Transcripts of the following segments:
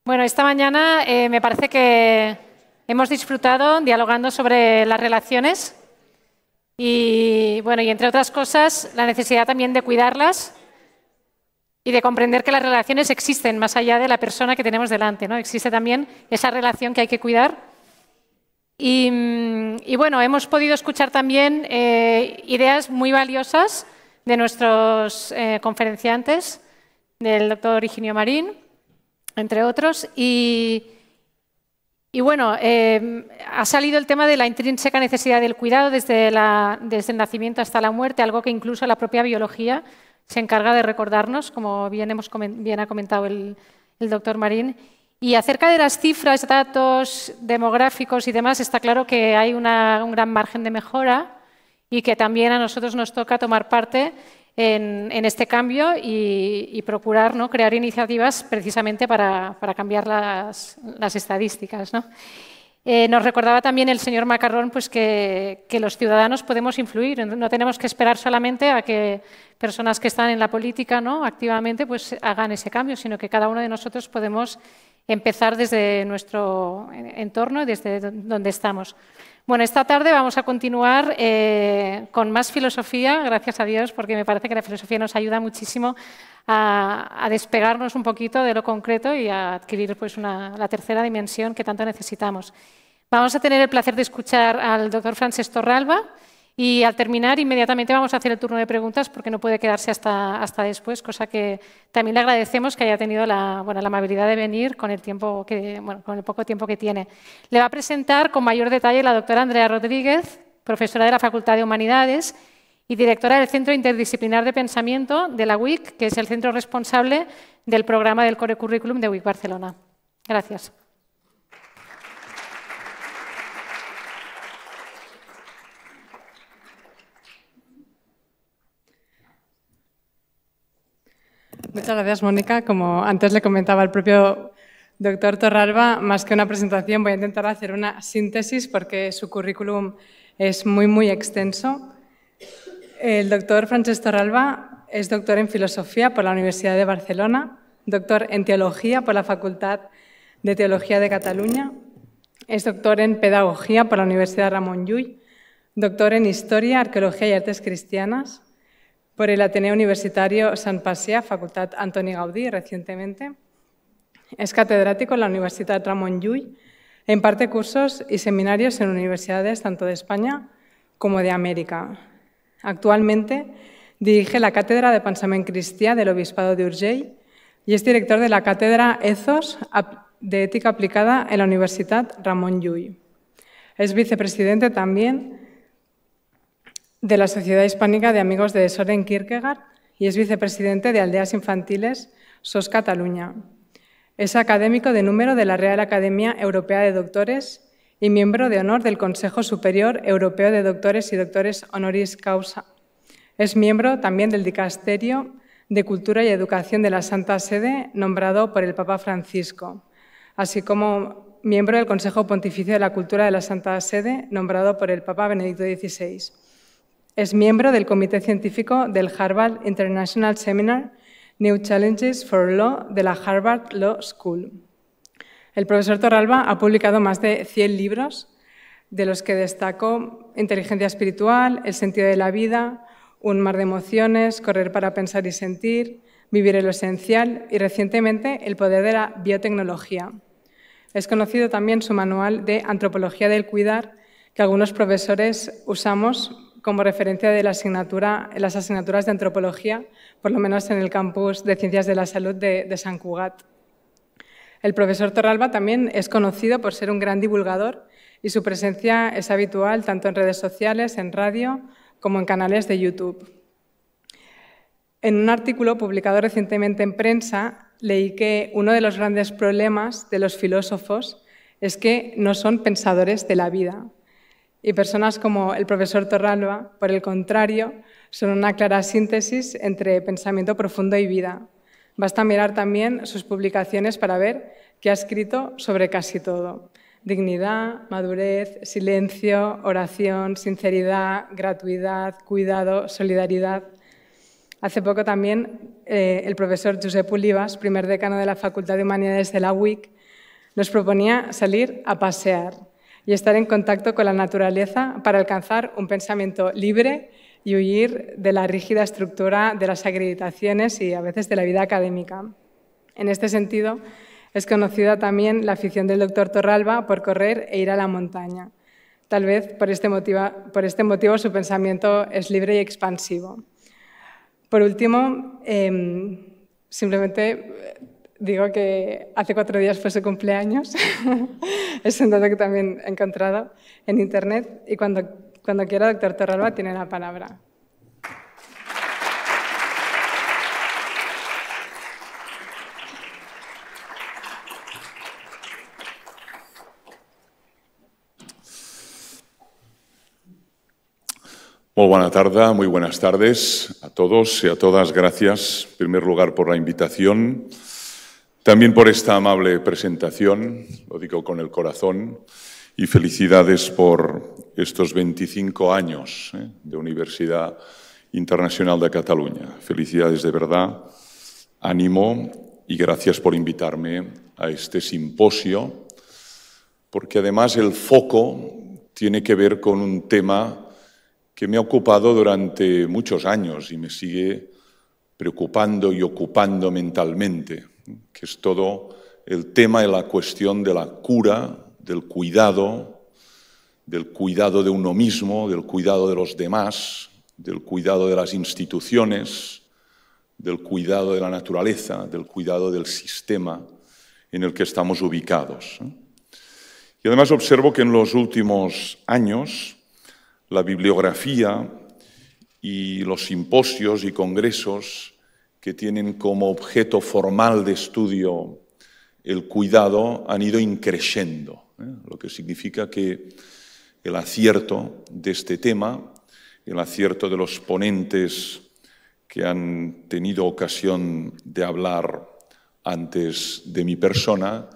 Bueno, esta mañana me parece que hemos disfrutado dialogando sobre las relaciones y, bueno, y entre otras cosas, la necesidad también de cuidarlas y de comprender que las relaciones existen más allá de la persona que tenemos delante, ¿no? Existe también esa relación que hay que cuidar. Y bueno, hemos podido escuchar también ideas muy valiosas de nuestros conferenciantes, del doctor Higinio Marín, entre otros. Y bueno, ha salido el tema de la intrínseca necesidad del cuidado desde el nacimiento hasta la muerte, algo que incluso la propia biología se encarga de recordarnos, como bien ha comentado el doctor Marín. Y acerca de las cifras, datos demográficos y demás, está claro que hay un gran margen de mejora y que también a nosotros nos toca tomar parte en este cambio y procurar, ¿no?, crear iniciativas precisamente para cambiar las estadísticas, ¿no? Nos recordaba también el señor Macarrón pues, que los ciudadanos podemos influir, no tenemos que esperar solamente a que personas que están en la política, ¿no?, activamente pues, hagan ese cambio, sino que cada uno de nosotros podemos empezar desde nuestro entorno y desde donde estamos. Bueno, esta tarde vamos a continuar con más filosofía, gracias a Dios, porque me parece que la filosofía nos ayuda muchísimo a despegarnos un poquito de lo concreto y a adquirir pues, la tercera dimensión que tanto necesitamos. Vamos a tener el placer de escuchar al doctor Francesc Torralba y al terminar inmediatamente vamos a hacer el turno de preguntas porque no puede quedarse hasta después, cosa que también le agradecemos que haya tenido la amabilidad de venir con el poco tiempo que tiene. Le va a presentar con mayor detalle la doctora Andrea Rodríguez, profesora de la Facultad de Humanidades y directora del Centro Interdisciplinar de Pensamiento de la UIC, que es el centro responsable del programa del Core Curriculum de UIC Barcelona. Gracias. Muchas gracias, Mónica. Como antes le comentaba el propio doctor Torralba, más que una presentación voy a intentar hacer una síntesis porque su currículum es muy extenso. El doctor Francesc Torralba es doctor en Filosofía por la Universidad de Barcelona, doctor en Teología por la Facultad de Teología de Cataluña, es doctor en Pedagogía por la Universidad Ramon Llull, doctor en Historia, Arqueología y Artes Cristianas por el Ateneo Universitario Sant Pacià, Facultad Antoni Gaudí, recientemente. Es catedrático en la Universidad Ramon Llull, imparte cursos y seminarios en universidades tanto de España como de América. Actualmente dirige la Cátedra de Pensament Cristià del Obispado de Urgell y es director de la Cátedra Ethos de Ética Aplicada en la Universidad Ramon Llull. Es vicepresidente también de la Sociedad Hispánica de Amigos de Soren Kierkegaard y es vicepresidente de Aldeas Infantiles SOS Cataluña. Es académico de número de la Real Academia Europea de Doctores y miembro de honor del Consejo Superior Europeo de Doctores y Doctores Honoris Causa. Es miembro también del Dicasterio de Cultura y Educación de la Santa Sede, nombrado por el Papa Francisco, así como miembro del Consejo Pontificio de la Cultura de la Santa Sede, nombrado por el Papa Benedicto XVI. Es miembro del Comité Científico del Harvard International Seminar New Challenges for Law de la Harvard Law School. El profesor Torralba ha publicado más de 100 libros, de los que destaco Inteligencia Espiritual, El Sentido de la Vida, Un mar de emociones, Correr para pensar y sentir, Vivir en lo esencial y recientemente El poder de la biotecnología. Es conocido también su manual de Antropología del Cuidar, que algunos profesores usamos como referencia de la asignatura, en las asignaturas de antropología, por lo menos en el campus de Ciencias de la Salud de Sant Cugat. El profesor Torralba también es conocido por ser un gran divulgador y su presencia es habitual tanto en redes sociales, en radio, como en canales de YouTube. En un artículo publicado recientemente en prensa, leí que uno de los grandes problemas de los filósofos es que no son pensadores de la vida. Y personas como el profesor Torralba, por el contrario, son una clara síntesis entre pensamiento profundo y vida. Basta mirar también sus publicaciones para ver que ha escrito sobre casi todo. Dignidad, madurez, silencio, oración, sinceridad, gratuidad, cuidado, solidaridad. Hace poco también el profesor Josep Olivas, primer decano de la Facultad de Humanidades de la UIC, nos proponía salir a pasear y estar en contacto con la naturaleza para alcanzar un pensamiento libre y huir de la rígida estructura de las acreditaciones y a veces de la vida académica. En este sentido, es conocida también la afición del doctor Torralba por correr e ir a la montaña. Tal vez por este motivo su pensamiento es libre y expansivo. Por último, simplemente digo que hace 4 días fue su cumpleaños. Es un dato que también he encontrado en Internet. Y cuando quiera, doctor Torralba, tiene la palabra. Muy buenas tardes a todos y a todas. Gracias, en primer lugar, por la invitación, también por esta amable presentación, lo digo con el corazón, y felicidades por estos 25 años de Universidad Internacional de Cataluña. Felicidades de verdad, ánimo y gracias por invitarme a este simposio, porque además el foco tiene que ver con un tema que me ha ocupado durante muchos años y me sigue preocupando y ocupando mentalmente, que es todo el tema y la cuestión de la cura, del cuidado de uno mismo, del cuidado de los demás, del cuidado de las instituciones, del cuidado de la naturaleza, del cuidado del sistema en el que estamos ubicados. Y además observo que en los últimos años la bibliografía y los simposios y congresos que tienen como objeto formal de estudio el cuidado han ido increciendo, lo que significa que el acierto de este tema, el acierto de los ponentes que han tenido ocasión de hablar antes de mi persona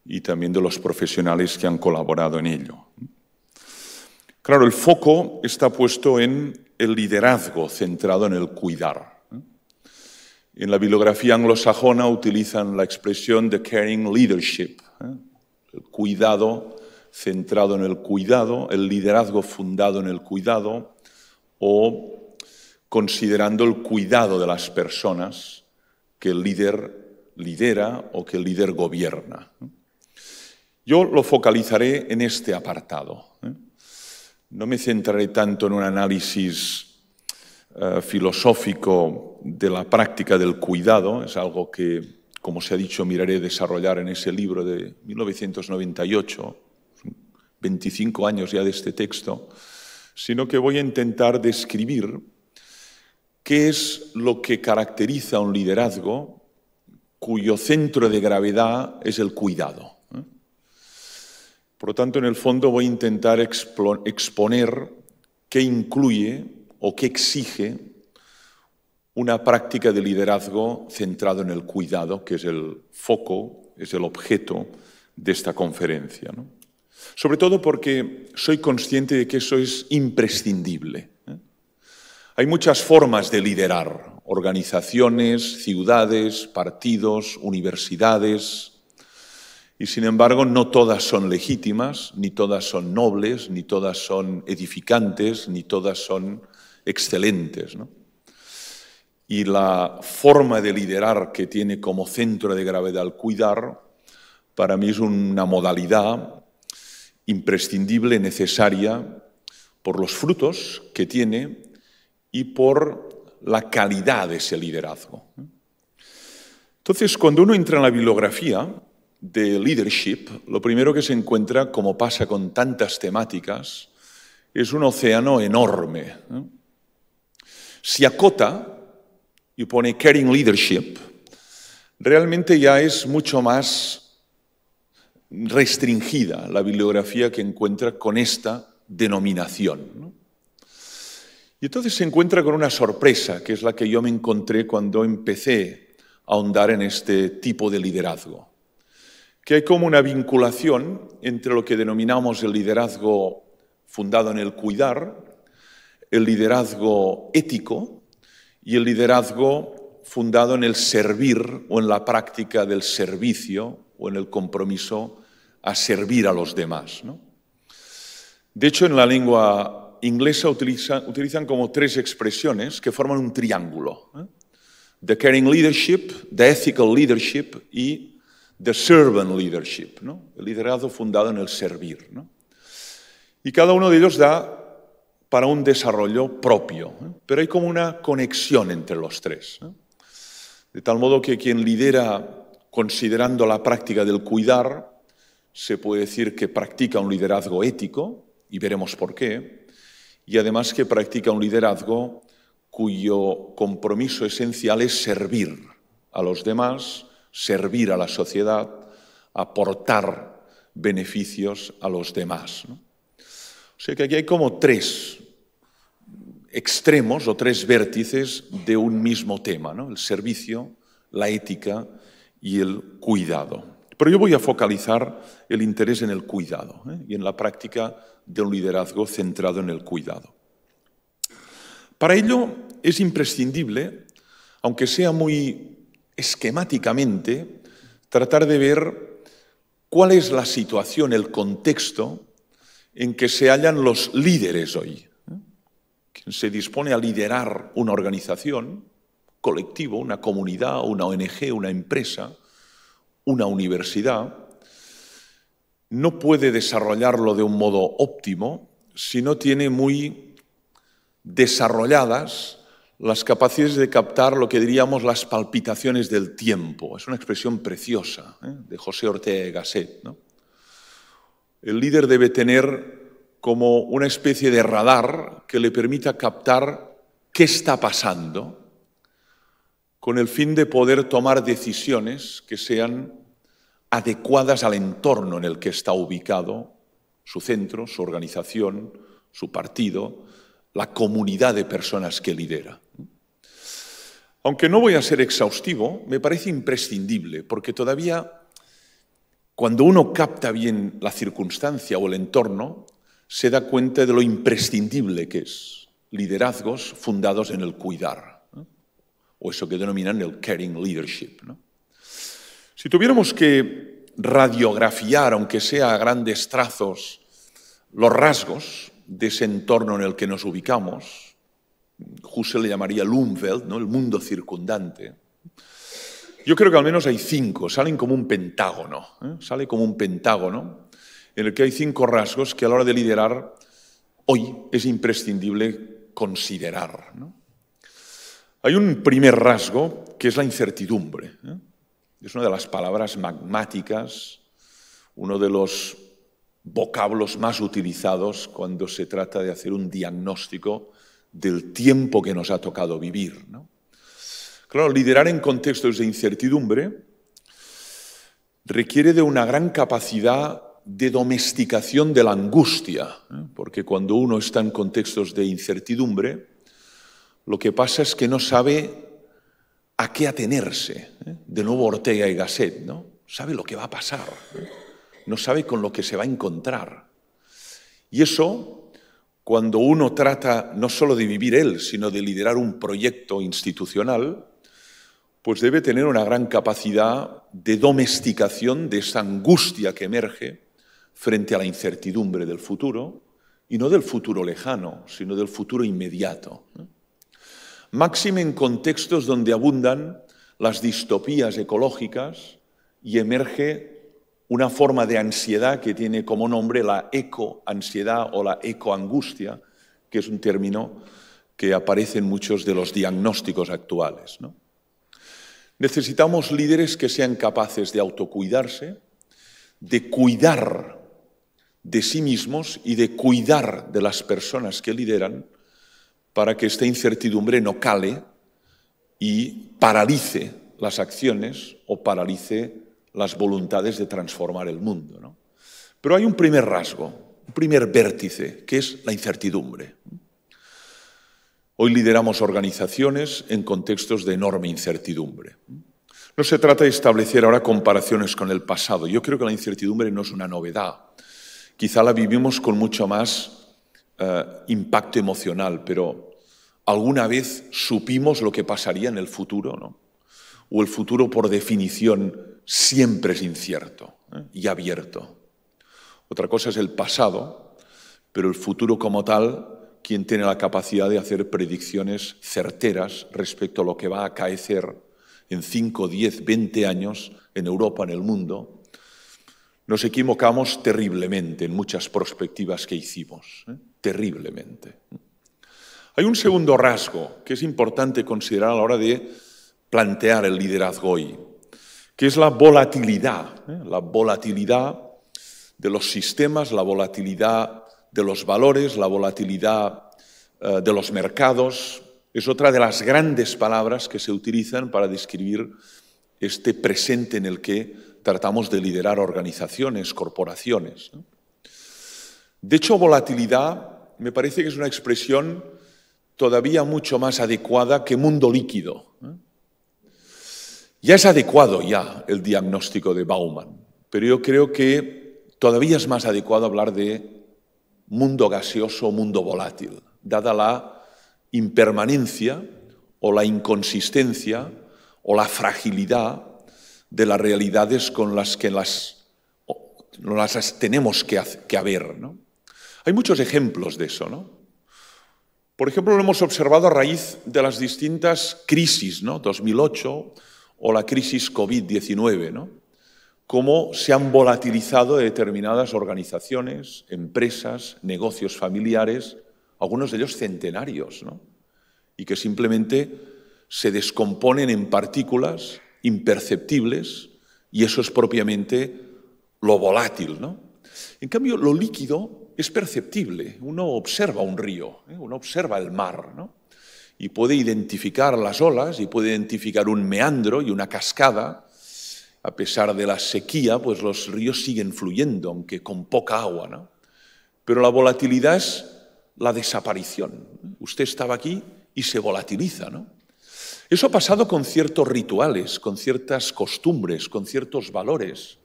y también de los profesionales que han colaborado en ello. Claro, el foco está puesto en el liderazgo centrado en el cuidar. En la bibliografía anglosajona utilizan la expresión de caring leadership, el cuidado centrado en el cuidado, el liderazgo fundado en el cuidado o considerando el cuidado de las personas que el líder lidera o que el líder gobierna. Yo lo focalizaré en este apartado. No me centraré tanto en un análisis filosófico de la práctica del cuidado, es algo que, como se ha dicho, miraré desarrollar en ese libro de 1998, 25 años ya de este texto, sino que voy a intentar describir qué es lo que caracteriza a un liderazgo cuyo centro de gravedad es el cuidado. Por lo tanto, en el fondo voy a intentar exponer qué incluye o qué exige una práctica de liderazgo centrado en el cuidado, que es el foco, es el objeto de esta conferencia, ¿no? Sobre todo porque soy consciente de que eso es imprescindible. Hay muchas formas de liderar, organizaciones, ciudades, partidos, universidades. Y sin embargo, no todas son legítimas, ni todas son nobles, ni todas son edificantes, ni todas son excelentes, ¿no? Y la forma de liderar que tiene como centro de gravedad el cuidar, para mí es una modalidad imprescindible, necesaria, por los frutos que tiene y por la calidad de ese liderazgo. Entonces, cuando uno entra en la bibliografía de leadership, lo primero que se encuentra, como pasa con tantas temáticas, es un océano enorme. Si acota y pone caring leadership, realmente ya es mucho más restringida la bibliografía que encuentra con esta denominación, ¿no? Y entonces se encuentra con una sorpresa, que es la que yo me encontré cuando empecé a ahondar en este tipo de liderazgo. Que hay como una vinculación entre lo que denominamos el liderazgo fundado en el cuidar, el liderazgo ético y el liderazgo fundado en el servir o en la práctica del servicio o en el compromiso a servir a los demás, ¿no? De hecho, en la lengua inglesa utilizan como 3 expresiones que forman un triángulo, ¿eh? The caring leadership, the ethical leadership y the servant leadership, ¿no? El liderazgo fundado en el servir, ¿no? Y cada uno de ellos da para un desarrollo propio, ¿eh? Pero hay como una conexión entre los 3, ¿eh? De tal modo que quien lidera considerando la práctica del cuidar, se puede decir que practica un liderazgo ético, y veremos por qué, y además que practica un liderazgo cuyo compromiso esencial es servir a los demás, servir a la sociedad, aportar beneficios a los demás, ¿no? O sea que aquí hay como 3 extremos o 3 vértices de un mismo tema, ¿no? El servicio, la ética y el cuidado. Pero yo voy a focalizar el interés en el cuidado, ¿eh? Y en la práctica de un liderazgo centrado en el cuidado. Para ello es imprescindible, aunque sea muy esquemáticamente, tratar de ver cuál es la situación, el contexto en que se hallan los líderes hoy. Quien se dispone a liderar una organización, colectivo, una comunidad, una ONG, una empresa, una universidad, no puede desarrollarlo de un modo óptimo si no tiene muy desarrolladas las capacidades de captar lo que diríamos las palpitaciones del tiempo. Es una expresión preciosa, ¿eh? De José Ortega y Gasset, ¿no? El líder debe tener como una especie de radar que le permita captar qué está pasando con el fin de poder tomar decisiones que sean adecuadas al entorno en el que está ubicado su centro, su organización, su partido, la comunidad de personas que lidera. Aunque no voy a ser exhaustivo, me parece imprescindible, porque todavía cuando uno capta bien la circunstancia o el entorno, se da cuenta de lo imprescindible que es liderazgos fundados en el cuidar, ¿no? O eso que denominan el caring leadership, ¿no? Si tuviéramos que radiografiar, aunque sea a grandes trazos, los rasgos de ese entorno en el que nos ubicamos, Husserl le llamaría el Umwelt, ¿no? El mundo circundante. Yo creo que al menos hay 5, salen como un pentágono, ¿eh? Sale como un pentágono en el que hay 5 rasgos que a la hora de liderar hoy es imprescindible considerar, ¿no? Hay un primer rasgo que es la incertidumbre, ¿eh? Es una de las palabras magmáticas, uno de los vocablos más utilizados cuando se trata de hacer un diagnóstico del tiempo que nos ha tocado vivir, ¿no? Claro, liderar en contextos de incertidumbre requiere de una gran capacidad de domesticación de la angustia, ¿eh? Porque cuando uno está en contextos de incertidumbre, lo que pasa es que no sabe a qué atenerse, ¿eh? De nuevo Ortega y Gasset, ¿no? Sabe lo que va a pasar, ¿eh? No sabe con lo que se va a encontrar. Y eso, cuando uno trata no solo de vivir él, sino de liderar un proyecto institucional, pues debe tener una gran capacidad de domesticación de esa angustia que emerge frente a la incertidumbre del futuro, y no del futuro lejano, sino del futuro inmediato, ¿eh? Máxime en contextos donde abundan las distopías ecológicas y emerge una forma de ansiedad que tiene como nombre la ecoansiedad o la ecoangustia, que es un término que aparece en muchos de los diagnósticos actuales, ¿no? Necesitamos líderes que sean capaces de autocuidarse, de cuidar de sí mismos y de cuidar de las personas que lideran para que esta incertidumbre no cale y paralice las acciones o paralice las voluntades de transformar el mundo, ¿no? Pero hay un primer rasgo, un primer vértice, que es la incertidumbre. Hoy lideramos organizaciones en contextos de enorme incertidumbre. No se trata de establecer ahora comparaciones con el pasado. Yo creo que la incertidumbre no es una novedad. Quizá la vivimos con mucho más impacto emocional, pero ¿alguna vez supimos lo que pasaría en el futuro, ¿no? O el futuro, por definición, siempre es incierto, ¿eh? Y abierto. Otra cosa es el pasado, pero el futuro como tal, quien tiene la capacidad de hacer predicciones certeras respecto a lo que va a acaecer en 5, 10, 20 años en Europa, en el mundo, nos equivocamos terriblemente en muchas perspectivas que hicimos, terriblemente. Hay un segundo rasgo que es importante considerar a la hora de plantear el liderazgo hoy, que es la volatilidad de los sistemas, la volatilidad de los valores, la volatilidad de los mercados. Es otra de las grandes palabras que se utilizan para describir este presente en el que tratamos de liderar organizaciones, corporaciones. De hecho, volatilidad me parece que es una expresión todavía mucho más adecuada que mundo líquido. Ya es adecuado el diagnóstico de Bauman, pero yo creo que todavía es más adecuado hablar de mundo gaseoso o mundo volátil, dada la impermanencia o la inconsistencia o la fragilidad de las realidades con las que las tenemos que haber, ¿no? Hay muchos ejemplos de eso, ¿no? Por ejemplo, lo hemos observado a raíz de las distintas crisis, ¿no? 2008 o la crisis COVID-19, ¿no? Cómo se han volatilizado determinadas organizaciones, empresas, negocios familiares, algunos de ellos centenarios, ¿no? Y que simplemente se descomponen en partículas imperceptibles y eso es propiamente lo volátil, ¿no? En cambio, lo líquido es perceptible. Uno observa un río, uno observa el mar, ¿no? Y puede identificar las olas y puede identificar un meandro y una cascada. A pesar de la sequía, pues los ríos siguen fluyendo, aunque con poca agua, ¿no? Pero la volatilidad es la desaparición. Usted estaba aquí y se volatiliza, ¿no? Eso ha pasado con ciertos rituales, con ciertas costumbres, con ciertos valores,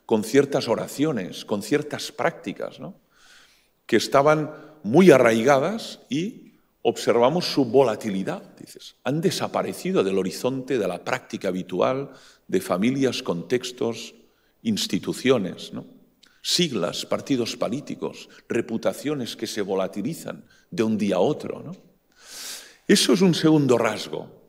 con ciertas oraciones, con ciertas prácticas, ¿no? Que estaban muy arraigadas y observamos su volatilidad. Dices, han desaparecido del horizonte de la práctica habitual de familias, contextos, instituciones, ¿no? Siglas, partidos políticos, reputaciones que se volatilizan de un día a otro, ¿no? Eso es un segundo rasgo.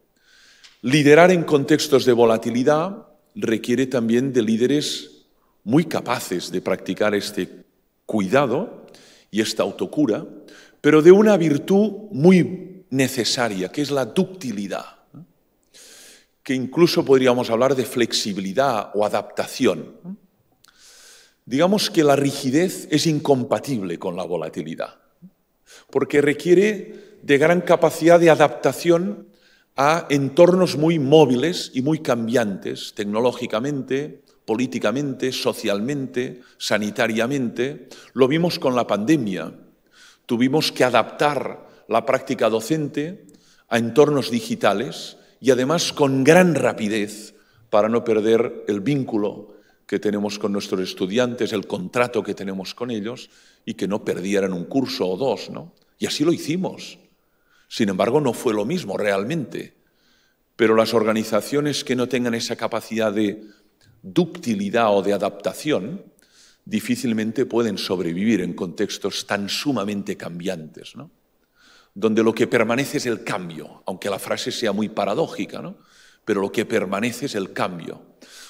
Liderar en contextos de volatilidad requiere también de líderes muy capaces de practicar este cuidado y esta autocura, pero de una virtud muy necesaria, que es la ductilidad, que incluso podríamos hablar de flexibilidad o adaptación. Digamos que la rigidez es incompatible con la volatilidad, porque requiere de gran capacidad de adaptación a entornos muy móviles y muy cambiantes, tecnológicamente, políticamente, socialmente, sanitariamente. Lo vimos con la pandemia. Tuvimos que adaptar la práctica docente a entornos digitales y además con gran rapidez para no perder el vínculo que tenemos con nuestros estudiantes, el contrato que tenemos con ellos y que no perdieran un curso o dos, ¿no? Y así lo hicimos. Sin embargo, no fue lo mismo realmente. Pero las organizaciones que no tengan esa capacidad de ductilidad o de adaptación difícilmente pueden sobrevivir en contextos tan sumamente cambiantes, ¿no? Donde lo que permanece es el cambio, aunque la frase sea muy paradójica, ¿no? Pero lo que permanece es el cambio.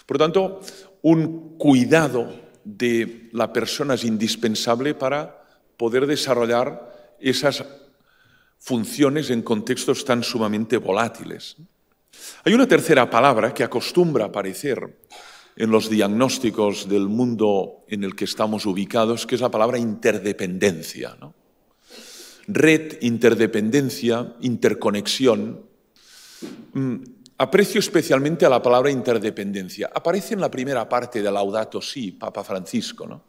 Por lo tanto, un cuidado de la persona es indispensable para poder desarrollar esas funciones en contextos tan sumamente volátiles. Hay una tercera palabra que acostumbra a aparecer en los diagnósticos del mundo en el que estamos ubicados, que es la palabra interdependencia, ¿no? Red, interdependencia, interconexión. Aprecio especialmente a la palabra interdependencia. Aparece en la primera parte de Laudato Si, Papa Francisco, ¿no?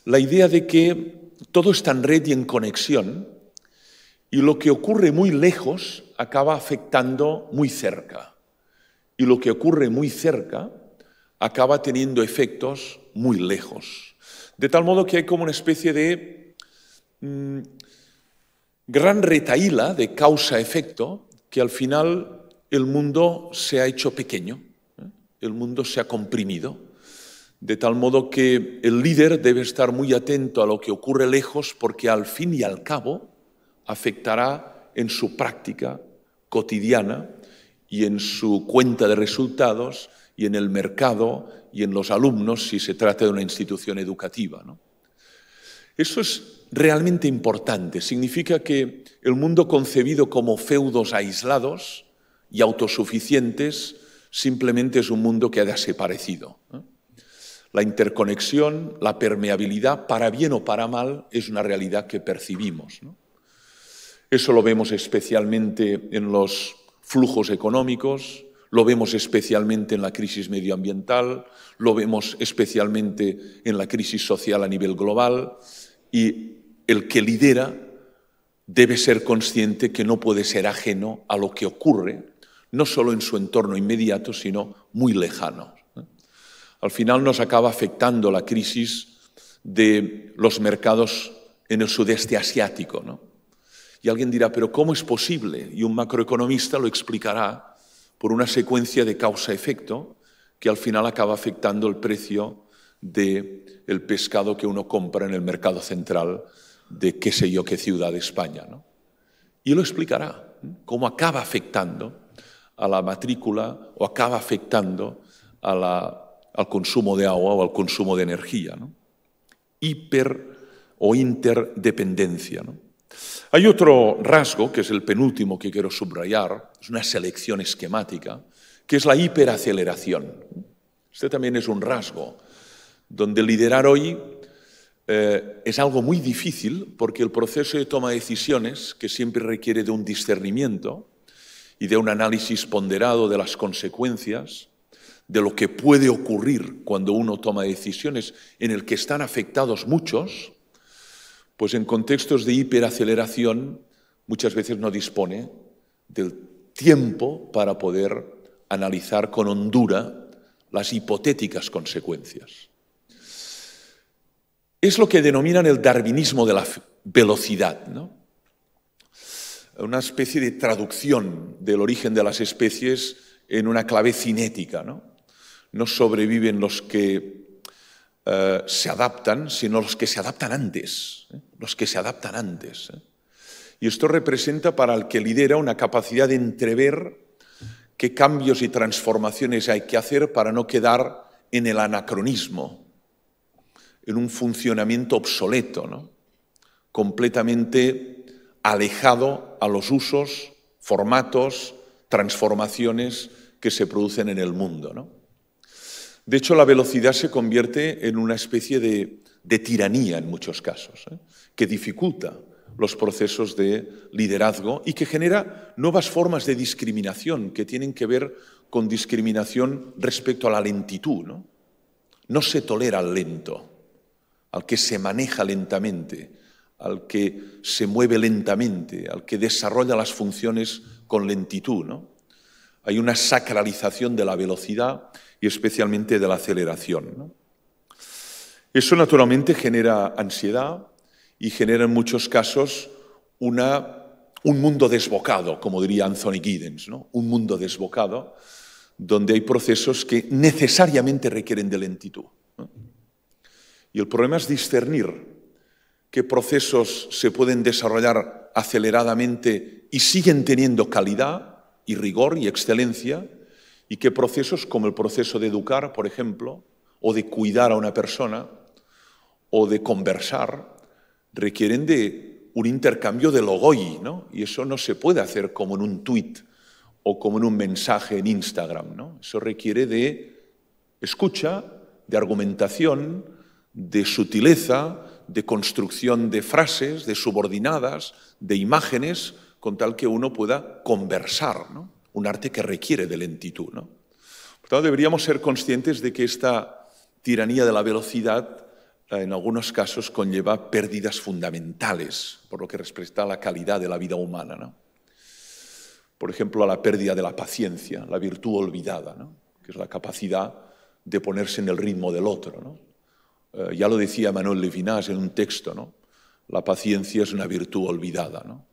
La idea de que todo está en red y en conexión y lo que ocurre muy lejos acaba afectando muy cerca. Y lo que ocurre muy cerca acaba teniendo efectos muy lejos. De tal modo que hay como una especie de gran retahíla de causa-efecto que al final el mundo se ha hecho pequeño, el mundo se ha comprimido, de tal modo que el líder debe estar muy atento a lo que ocurre lejos, porque al fin y al cabo afectará en su práctica cotidiana y en su cuenta de resultados y en el mercado y en los alumnos si se trata de una institución educativa, ¿no? Eso es realmente importante. Significa que el mundo concebido como feudos aislados y autosuficientes simplemente es un mundo que ha desaparecido, ¿no? La interconexión, la permeabilidad, para bien o para mal, es una realidad que percibimos, ¿no? Eso lo vemos especialmente en los flujos económicos, lo vemos especialmente en la crisis medioambiental, lo vemos especialmente en la crisis social a nivel global, y el que lidera debe ser consciente que no puede ser ajeno a lo que ocurre, no solo en su entorno inmediato, sino muy lejano. Al final nos acaba afectando la crisis de los mercados en el sudeste asiático, ¿no? Y alguien dirá, ¿pero cómo es posible? Y un macroeconomista lo explicará por una secuencia de causa-efecto que al final acaba afectando el precio del pescado que uno compra en el mercado central de qué sé yo qué ciudad de España, ¿no? Y lo explicará, cómo acaba afectando a la matrícula o acaba afectando al consumo de agua o al consumo de energía, ¿no? Hiper o interdependencia, ¿no? Hay otro rasgo, que es el penúltimo que quiero subrayar, es una selección esquemática, que es la hiperaceleración. Este también es un rasgo, donde liderar hoy es algo muy difícil, porque el proceso de toma de decisiones, que siempre requiere de un discernimiento y de un análisis ponderado de las consecuencias, de lo que puede ocurrir cuando uno toma decisiones en el que están afectados muchos, pues en contextos de hiperaceleración muchas veces no dispone del tiempo para poder analizar con hondura las hipotéticas consecuencias. Es lo que denominan el darwinismo de la velocidad, ¿no? Una especie de traducción del origen de las especies en una clave cinética, ¿no? No sobreviven los que se adaptan, sino los que se adaptan antes, los que se adaptan antes. Y esto representa para el que lidera una capacidad de entrever qué cambios y transformaciones hay que hacer para no quedar en el anacronismo, en un funcionamiento obsoleto, ¿no? Completamente alejado a los usos, formatos, transformaciones que se producen en el mundo, ¿no? De hecho, la velocidad se convierte en una especie de tiranía en muchos casos, que dificulta los procesos de liderazgo y que genera nuevas formas de discriminación que tienen que ver con discriminación respecto a la lentitud, ¿no? No se tolera al lento, al que se maneja lentamente, al que se mueve lentamente, al que desarrolla las funciones con lentitud, ¿no? Hay una sacralización de la velocidad y especialmente de la aceleración, ¿no? Eso naturalmente genera ansiedad y genera en muchos casos un mundo desbocado, como diría Anthony Giddens, ¿no? Un mundo desbocado donde hay procesos que necesariamente requieren de lentitud, ¿no? Y el problema es discernir qué procesos se pueden desarrollar aceleradamente y siguen teniendo calidad y rigor y excelencia, y qué procesos, como el proceso de educar, por ejemplo, o de cuidar a una persona, o de conversar, requieren de un intercambio de logoi, ¿no? Y eso no se puede hacer como en un tuit o como en un mensaje en Instagram, ¿no? Eso requiere de escucha, de argumentación, de sutileza, de construcción de frases, de subordinadas, de imágenes, con tal que uno pueda conversar, ¿no? Un arte que requiere de lentitud, ¿no? Por tanto, deberíamos ser conscientes de que esta tiranía de la velocidad en algunos casos conlleva pérdidas fundamentales por lo que respecta a la calidad de la vida humana, ¿no? Por ejemplo, a la pérdida de la paciencia, la virtud olvidada, ¿no? Que es la capacidad de ponerse en el ritmo del otro, ¿no? Ya lo decía Manuel Levinas en un texto, ¿no? La paciencia es una virtud olvidada, ¿no?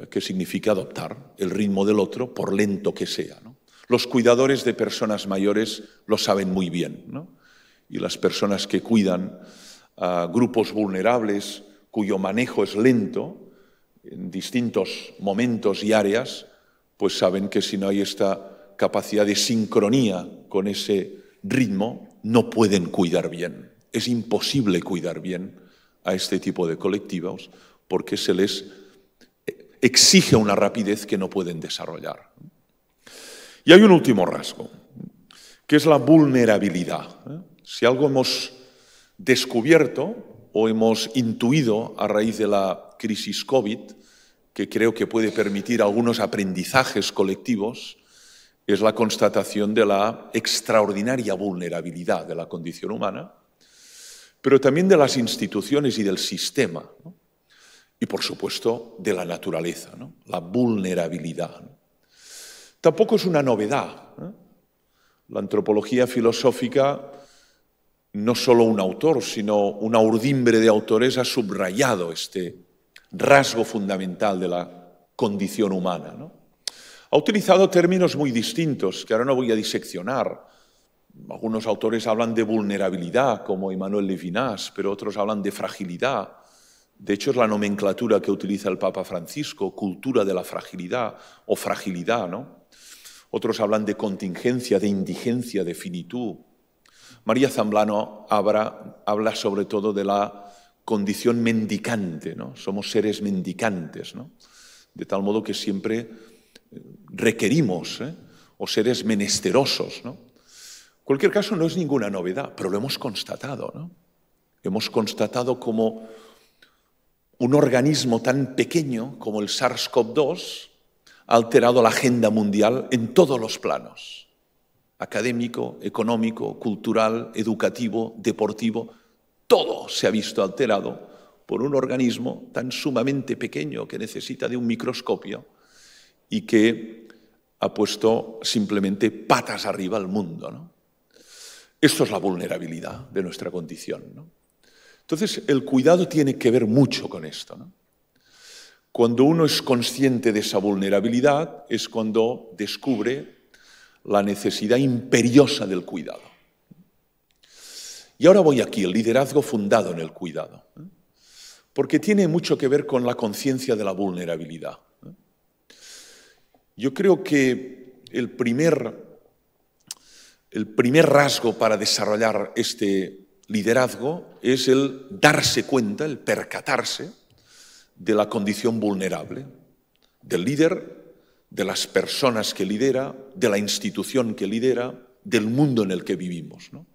Que significa adoptar el ritmo del otro por lento que sea, ¿no? Los cuidadores de personas mayores lo saben muy bien, ¿no? y las personas que cuidan a grupos vulnerables cuyo manejo es lento en distintos momentos y áreas, pues saben que si no hay esta capacidad de sincronía con ese ritmo, no pueden cuidar bien. Es imposible cuidar bien a este tipo de colectivos porque se les exige una rapidez que no pueden desarrollar. Y hay un último rasgo, que es la vulnerabilidad. Si algo hemos descubierto o hemos intuido a raíz de la crisis COVID, que creo que puede permitir algunos aprendizajes colectivos, es la constatación de la extraordinaria vulnerabilidad de la condición humana, pero también de las instituciones y del sistema, ¿no? Y, por supuesto, de la naturaleza, ¿no? La vulnerabilidad, ¿no? Tampoco es una novedad, ¿eh? La antropología filosófica, no solo un autor, sino una urdimbre de autores ha subrayado este rasgo fundamental de la condición humana, ¿no? Ha utilizado términos muy distintos, que ahora no voy a diseccionar. Algunos autores hablan de vulnerabilidad, como Emmanuel Levinas, pero otros hablan de fragilidad. De hecho, es la nomenclatura que utiliza el Papa Francisco, cultura de la fragilidad o fragilidad, ¿no? Otros hablan de contingencia, de indigencia, de finitud. María Zambrano habla sobre todo de la condición mendicante, ¿no? Somos seres mendicantes, ¿no? De tal modo que siempre requerimos, o seres menesterosos, ¿no? En cualquier caso, no es ninguna novedad, pero lo hemos constatado, ¿no? Hemos constatado como un organismo tan pequeño como el SARS-CoV-2 ha alterado la agenda mundial en todos los planos: académico, económico, cultural, educativo, deportivo. Todo se ha visto alterado por un organismo tan sumamente pequeño que necesita de un microscopio y que ha puesto simplemente patas arriba al mundo, ¿no? Esto es la vulnerabilidad de nuestra condición, ¿no? Entonces, el cuidado tiene que ver mucho con esto, ¿no? Cuando uno es consciente de esa vulnerabilidad es cuando descubre la necesidad imperiosa del cuidado. Y ahora voy aquí, el liderazgo fundado en el cuidado, porque tiene mucho que ver con la conciencia de la vulnerabilidad. Yo creo que el primer rasgo para desarrollar este liderazgo es el darse cuenta, el percatarse de la condición vulnerable del líder, de las personas que lidera, de la institución que lidera, del mundo en el que vivimos, ¿no?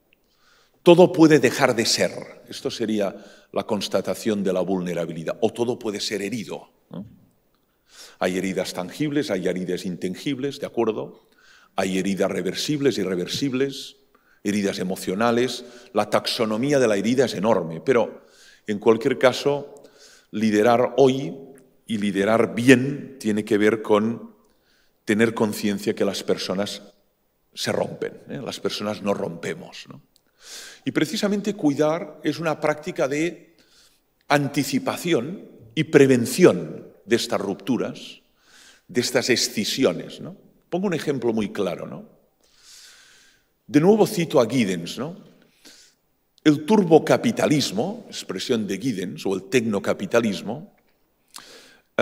Todo puede dejar de ser, esto sería la constatación de la vulnerabilidad, o todo puede ser herido, ¿no? Hay heridas tangibles, hay heridas intangibles, ¿de acuerdo? Hay heridas reversibles, irreversibles, heridas emocionales. La taxonomía de la herida es enorme, pero en cualquier caso, liderar hoy y liderar bien tiene que ver con tener conciencia que las personas se rompen, ¿eh? Las personas no rompemos, ¿no? Y precisamente cuidar es una práctica de anticipación y prevención de estas rupturas, de estas escisiones, ¿no? Pongo un ejemplo muy claro, ¿no? De nuevo cito a Giddens, ¿no? El turbocapitalismo, expresión de Giddens, o el tecnocapitalismo,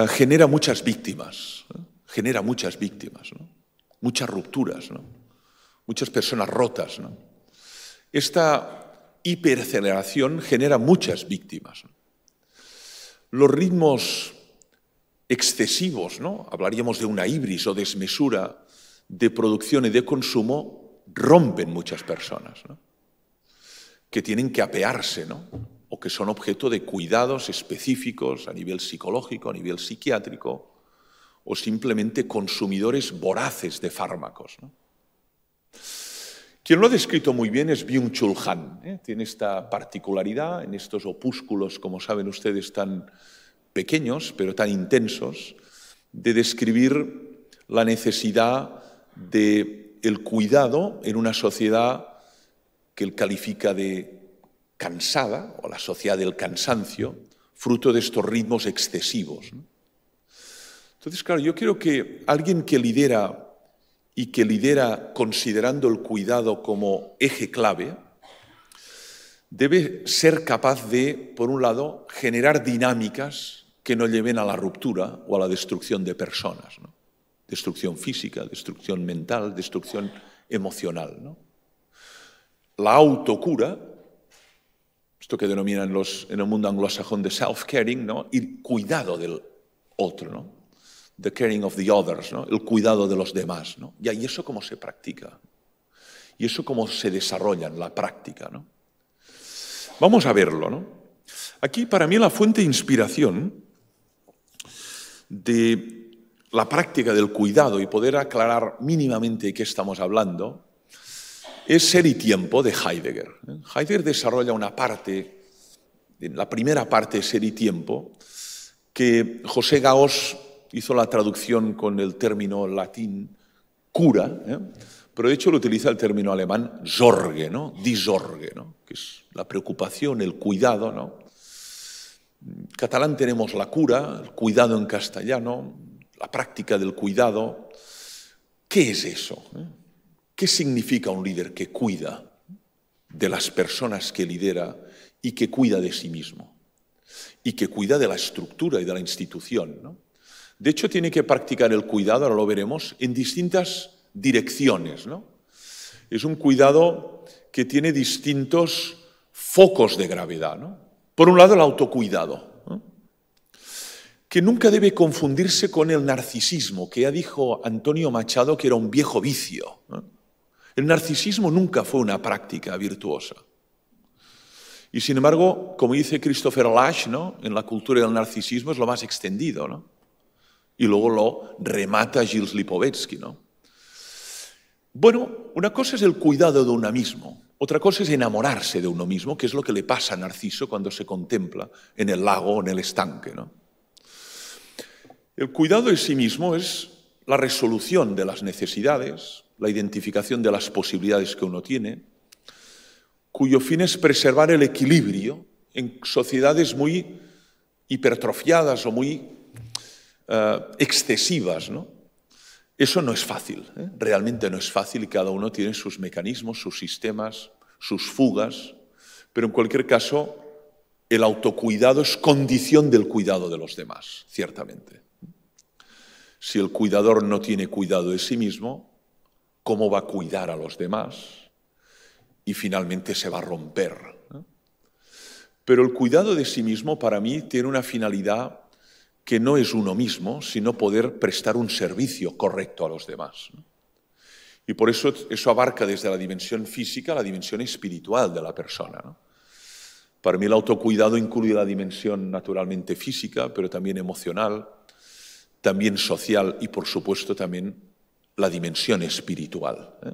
genera muchas víctimas, ¿no? Genera muchas víctimas, ¿no? Muchas rupturas, ¿no? Muchas personas rotas, ¿no? Esta hiperaceleración genera muchas víctimas, ¿no? Los ritmos excesivos, ¿no? Hablaríamos de una hibris o desmesura de producción y de consumo, rompen muchas personas, ¿no? Que tienen que apearse, ¿no? O que son objeto de cuidados específicos a nivel psicológico, a nivel psiquiátrico, o simplemente consumidores voraces de fármacos, ¿no? Quien lo ha descrito muy bien es Byung-Chul Han, ¿eh? Tiene esta particularidad en estos opúsculos, como saben ustedes, tan pequeños, pero tan intensos, de describir la necesidad del cuidado en una sociedad que él califica de cansada, o la sociedad del cansancio, fruto de estos ritmos excesivos, ¿no? Entonces, claro, yo creo que alguien que lidera y que lidera considerando el cuidado como eje clave, debe ser capaz de, por un lado, generar dinámicas que no lleven a la ruptura o a la destrucción de personas, ¿no? Destrucción física, destrucción mental, destrucción emocional, ¿no? La autocura, esto que denominan en el mundo anglosajón de self-caring, ¿no? El cuidado del otro, ¿no? The caring of the others, ¿no? El cuidado de los demás, ¿no? ¿Y eso cómo se practica? ¿Y eso cómo se desarrolla en la práctica, ¿no? Vamos a verlo, ¿no? Aquí, para mí, la fuente de inspiración de la práctica del cuidado y poder aclarar mínimamente de qué estamos hablando es Ser y tiempo de Heidegger. Heidegger desarrolla una parte, la primera parte de Ser y tiempo, que José Gaos hizo la traducción con el término latín cura, pero de hecho lo utiliza el término alemán Sorge, ¿no? Die Sorge, ¿no? Que es la preocupación, el cuidado, ¿no? En catalán tenemos la cura, el cuidado en castellano, la práctica del cuidado. ¿Qué es eso? ¿Qué significa un líder que cuida de las personas que lidera y que cuida de sí mismo? Y que cuida de la estructura y de la institución, ¿no? De hecho, tiene que practicar el cuidado, ahora lo veremos, en distintas direcciones, ¿no? Es un cuidado que tiene distintos focos de gravedad, ¿no? Por un lado, el autocuidado, ¿no? Que nunca debe confundirse con el narcisismo, que ya dijo Antonio Machado que era un viejo vicio, ¿no? El narcisismo nunca fue una práctica virtuosa. Y sin embargo, como dice Christopher Lasch, ¿no? En la cultura del narcisismo es lo más extendido, ¿no? Y luego lo remata Gilles Lipovetsky, ¿no? Bueno, una cosa es el cuidado de uno mismo, otra cosa es enamorarse de uno mismo, que es lo que le pasa a Narciso cuando se contempla en el lago o en el estanque, ¿no? El cuidado de sí mismo es la resolución de las necesidades, la identificación de las posibilidades que uno tiene, cuyo fin es preservar el equilibrio en sociedades muy hipertrofiadas o muy excesivas, ¿no? Eso no es fácil, realmente no es fácil y cada uno tiene sus mecanismos, sus sistemas, sus fugas, pero en cualquier caso el autocuidado es condición del cuidado de los demás, ciertamente. Si el cuidador no tiene cuidado de sí mismo, ¿cómo va a cuidar a los demás? Y finalmente se va a romper, ¿no? Pero el cuidado de sí mismo para mí tiene una finalidad que no es uno mismo, sino poder prestar un servicio correcto a los demás, ¿no? Y por eso abarca desde la dimensión física a la dimensión espiritual de la persona, ¿no? Para mí el autocuidado incluye la dimensión naturalmente física, pero también emocional, también social y por supuesto también la dimensión espiritual, ¿eh?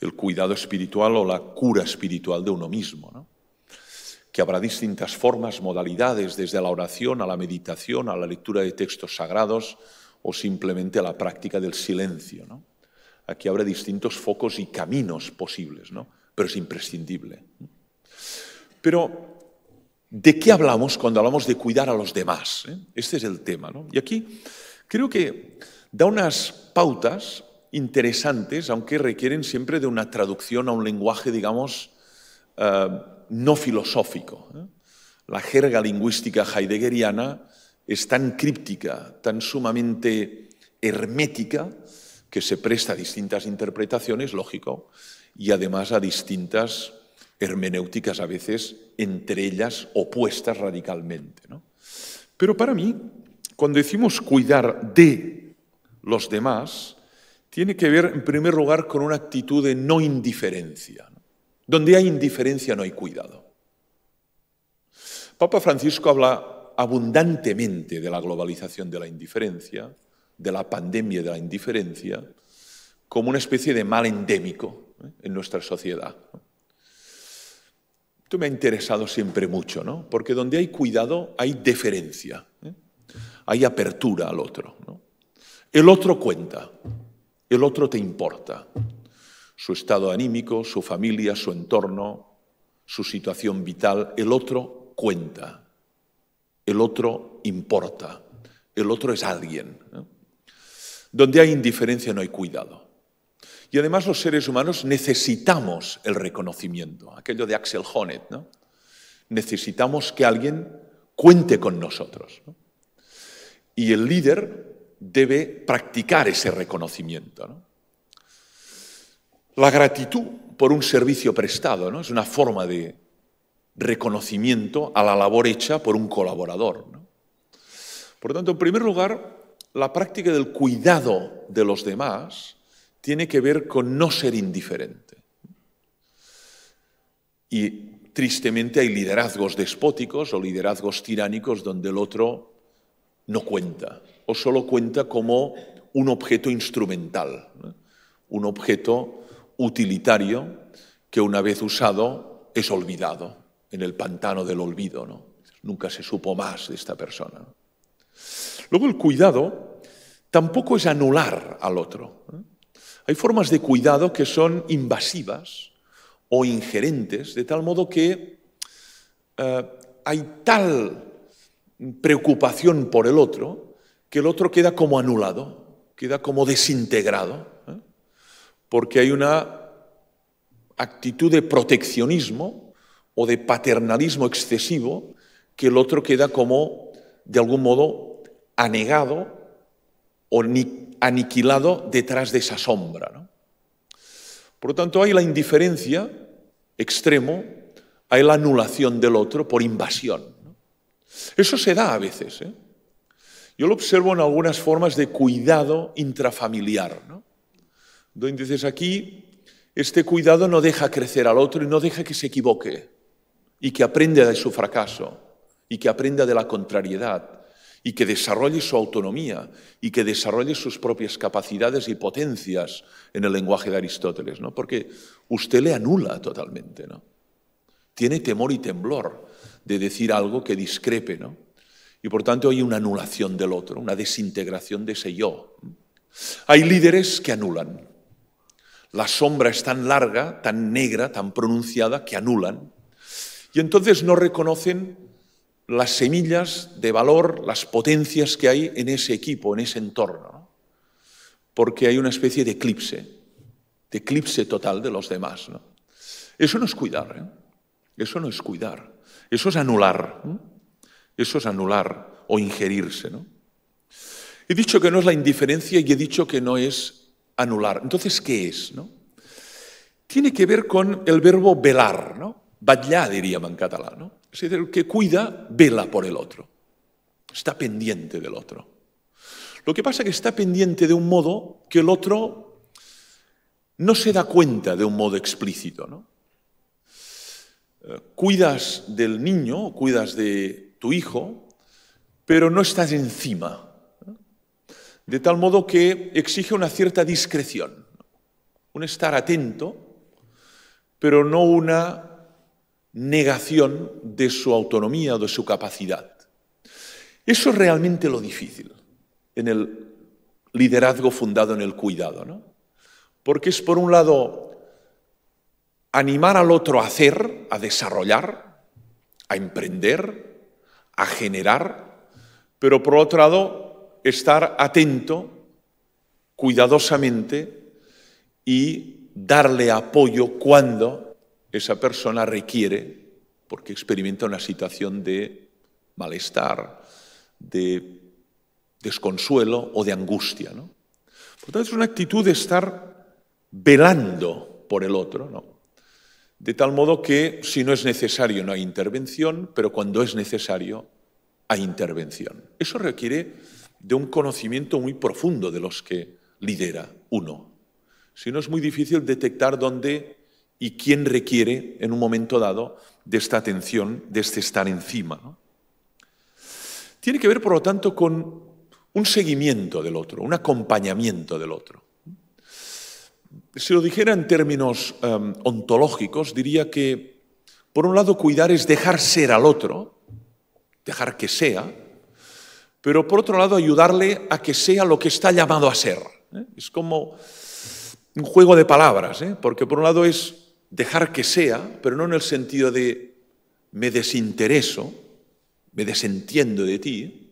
El cuidado espiritual o la cura espiritual de uno mismo, ¿no? Que habrá distintas formas, modalidades, desde la oración a la meditación, a la lectura de textos sagrados o simplemente a la práctica del silencio, ¿no? Aquí habrá distintos focos y caminos posibles, ¿no? Pero es imprescindible. Pero, ¿de qué hablamos cuando hablamos de cuidar a los demás? Este es el tema, ¿no? Y aquí creo que da unas pautas interesantes, aunque requieren siempre de una traducción a un lenguaje, digamos, no filosófico. La jerga lingüística heideggeriana es tan críptica, tan sumamente hermética, que se presta a distintas interpretaciones, lógico, y además a distintas hermenéuticas, a veces entre ellas opuestas radicalmente, ¿no? Pero para mí, cuando decimos cuidar de los demás, tiene que ver, en primer lugar, con una actitud de no indiferencia, ¿no? Donde hay indiferencia no hay cuidado. Papa Francisco habla abundantemente de la globalización de la indiferencia, de la pandemia de la indiferencia, como una especie de mal endémico en nuestra sociedad. Esto me ha interesado siempre mucho, ¿no? Porque donde hay cuidado hay deferencia, hay apertura al otro, ¿no? El otro cuenta, el otro te importa. Su estado anímico, su familia, su entorno, su situación vital, el otro cuenta, el otro importa, el otro es alguien, ¿no? Donde hay indiferencia no hay cuidado. Y además los seres humanos necesitamos el reconocimiento, aquello de Axel Honneth, ¿no? Necesitamos que alguien cuente con nosotros, ¿no? Y el líder debe practicar ese reconocimiento, ¿no? La gratitud por un servicio prestado, ¿no? Es una forma de reconocimiento a la labor hecha por un colaborador, ¿no? Por lo tanto, en primer lugar, la práctica del cuidado de los demás tiene que ver con no ser indiferente. Y tristemente hay liderazgos despóticos o liderazgos tiránicos donde el otro no cuenta o solo cuenta como un objeto instrumental, ¿no? Un objeto utilitario que una vez usado es olvidado en el pantano del olvido, ¿no? Nunca se supo más de esta persona. Luego el cuidado tampoco es anular al otro, ¿no? Hay formas de cuidado que son invasivas o ingerentes, de tal modo que hay tal preocupación por el otro que el otro queda como anulado, queda como desintegrado, ¿eh? Porque hay una actitud de proteccionismo o de paternalismo excesivo que el otro queda como, de algún modo, anegado o aniquilado detrás de esa sombra, ¿no? Por lo tanto, hay la indiferencia extremo, hay la anulación del otro por invasión, ¿no? Eso se da a veces, ¿eh? Yo lo observo en algunas formas de cuidado intrafamiliar, ¿no? Donde dices, aquí este cuidado no deja crecer al otro y no deja que se equivoque y que aprenda de su fracaso y que aprenda de la contrariedad y que desarrolle su autonomía y que desarrolle sus propias capacidades y potencias en el lenguaje de Aristóteles, ¿no? Porque usted le anula totalmente, ¿no? Tiene temor y temblor de decir algo que discrepe, ¿no? Y por tanto hay una anulación del otro, una desintegración de ese yo. Hay líderes que anulan. La sombra es tan larga, tan negra, tan pronunciada, que anulan. Y entonces no reconocen las semillas de valor, las potencias que hay en ese equipo, en ese entorno, ¿no? Porque hay una especie de eclipse total de los demás, ¿no? Eso no es cuidar, ¿eh? Eso no es cuidar. Eso es anular, ¿eh? Eso es anular o ingerirse, ¿no? He dicho que no es la indiferencia y he dicho que no es anular. Entonces, ¿qué es, no? Tiene que ver con el verbo velar, ¿no? Vetllar, diríamos en catalán, ¿no? Es decir, el que cuida, vela por el otro. Está pendiente del otro. Lo que pasa es que está pendiente de un modo que el otro no se da cuenta de un modo explícito, ¿no? Cuidas del niño, cuidas de tu hijo, pero no estás encima, ¿no? De tal modo que exige una cierta discreción, ¿no? Un estar atento, pero no una negación de su autonomía o de su capacidad. Eso es realmente lo difícil en el liderazgo fundado en el cuidado, ¿no? Porque es, por un lado, animar al otro a hacer, a desarrollar, a emprender, a generar, pero por otro lado, estar atento, cuidadosamente, y darle apoyo cuando esa persona requiere, porque experimenta una situación de malestar, de desconsuelo o de angustia, ¿no? Por tanto, es una actitud de estar velando por el otro, ¿no? De tal modo que si no es necesario no hay intervención, pero cuando es necesario hay intervención. Eso requiere de un conocimiento muy profundo de los que lidera uno. Si no, es muy difícil detectar dónde y quién requiere en un momento dado de esta atención, de este estar encima, ¿no? Tiene que ver, por lo tanto, con un seguimiento del otro, un acompañamiento del otro. Si lo dijera en términos ontológicos, diría que, por un lado, cuidar es dejar ser al otro, dejar que sea, pero por otro lado, ayudarle a que sea lo que está llamado a ser, ¿eh? Es como un juego de palabras, ¿eh? Porque por un lado es dejar que sea, pero no en el sentido de me desintereso, me desentiendo de ti.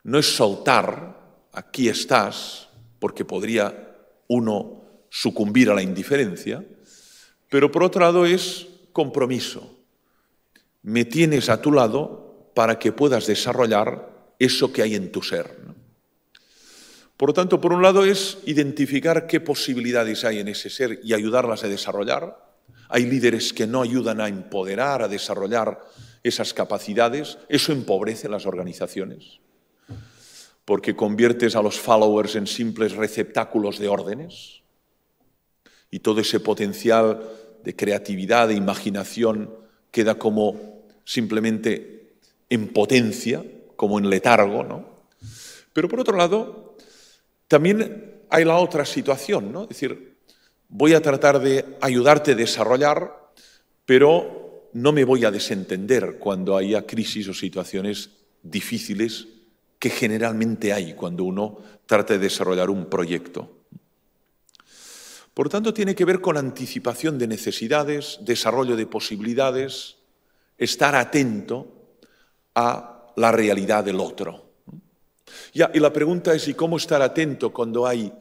No es soltar, aquí estás, porque podría uno sucumbir a la indiferencia, pero por otro lado es compromiso. me tienes a tu lado para que puedas desarrollar eso que hay en tu ser, ¿no? Por lo tanto, por un lado es identificar qué posibilidades hay en ese ser y ayudarlas a desarrollar. Hay líderes que no ayudan a empoderar, a desarrollar esas capacidades. Eso empobrece las organizaciones, porque conviertes a los followers en simples receptáculos de órdenes y todo ese potencial de creatividad, de imaginación, queda como simplemente en potencia, como en letargo, ¿no? Pero por otro lado, también hay la otra situación, ¿no? Es decir, voy a tratar de ayudarte a desarrollar, pero no me voy a desentender cuando haya crisis o situaciones difíciles que generalmente hay cuando uno trata de desarrollar un proyecto. Por lo tanto, tiene que ver con anticipación de necesidades, desarrollo de posibilidades, estar atento a la realidad del otro. Y la pregunta es, ¿y cómo estar atento cuando hay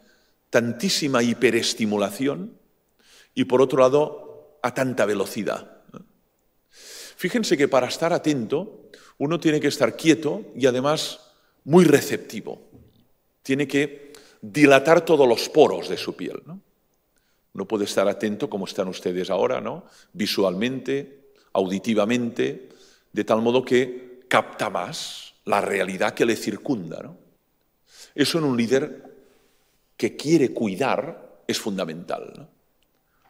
tantísima hiperestimulación y, por otro lado, a tanta velocidad? Fíjense que para estar atento uno tiene que estar quieto y además muy receptivo. Tiene que dilatar todos los poros de su piel, ¿no? Uno puede estar atento como están ustedes ahora, ¿no? Visualmente, auditivamente, de tal modo que capta más la realidad que le circunda, ¿no? Eso en un líder que quiere cuidar es fundamental, ¿no?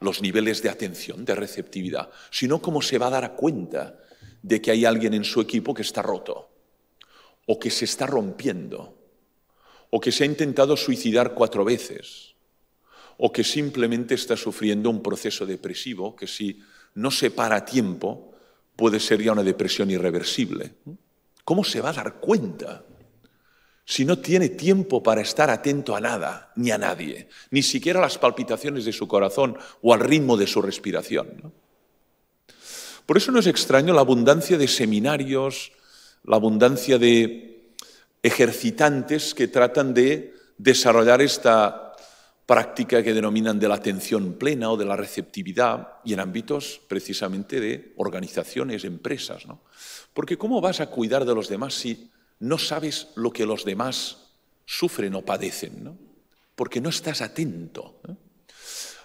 Los niveles de atención, de receptividad. Si no, ¿cómo se va a dar cuenta de que hay alguien en su equipo que está roto? O que se está rompiendo? O que se ha intentado suicidar 4 veces? O que simplemente está sufriendo un proceso depresivo que si no se para a tiempo puede ser ya una depresión irreversible. ¿Cómo se va a dar cuenta si no tiene tiempo para estar atento a nada, ni a nadie, ni siquiera a las palpitaciones de su corazón o al ritmo de su respiración, ¿no? Por eso no es extraño la abundancia de seminarios, la abundancia de ejercitantes que tratan de desarrollar esta práctica que denominan de la atención plena o de la receptividad, y en ámbitos precisamente de organizaciones, empresas, ¿no? Porque ¿cómo vas a cuidar de los demás si no sabes lo que los demás sufren o padecen, ¿no? Porque no estás atento, ¿no?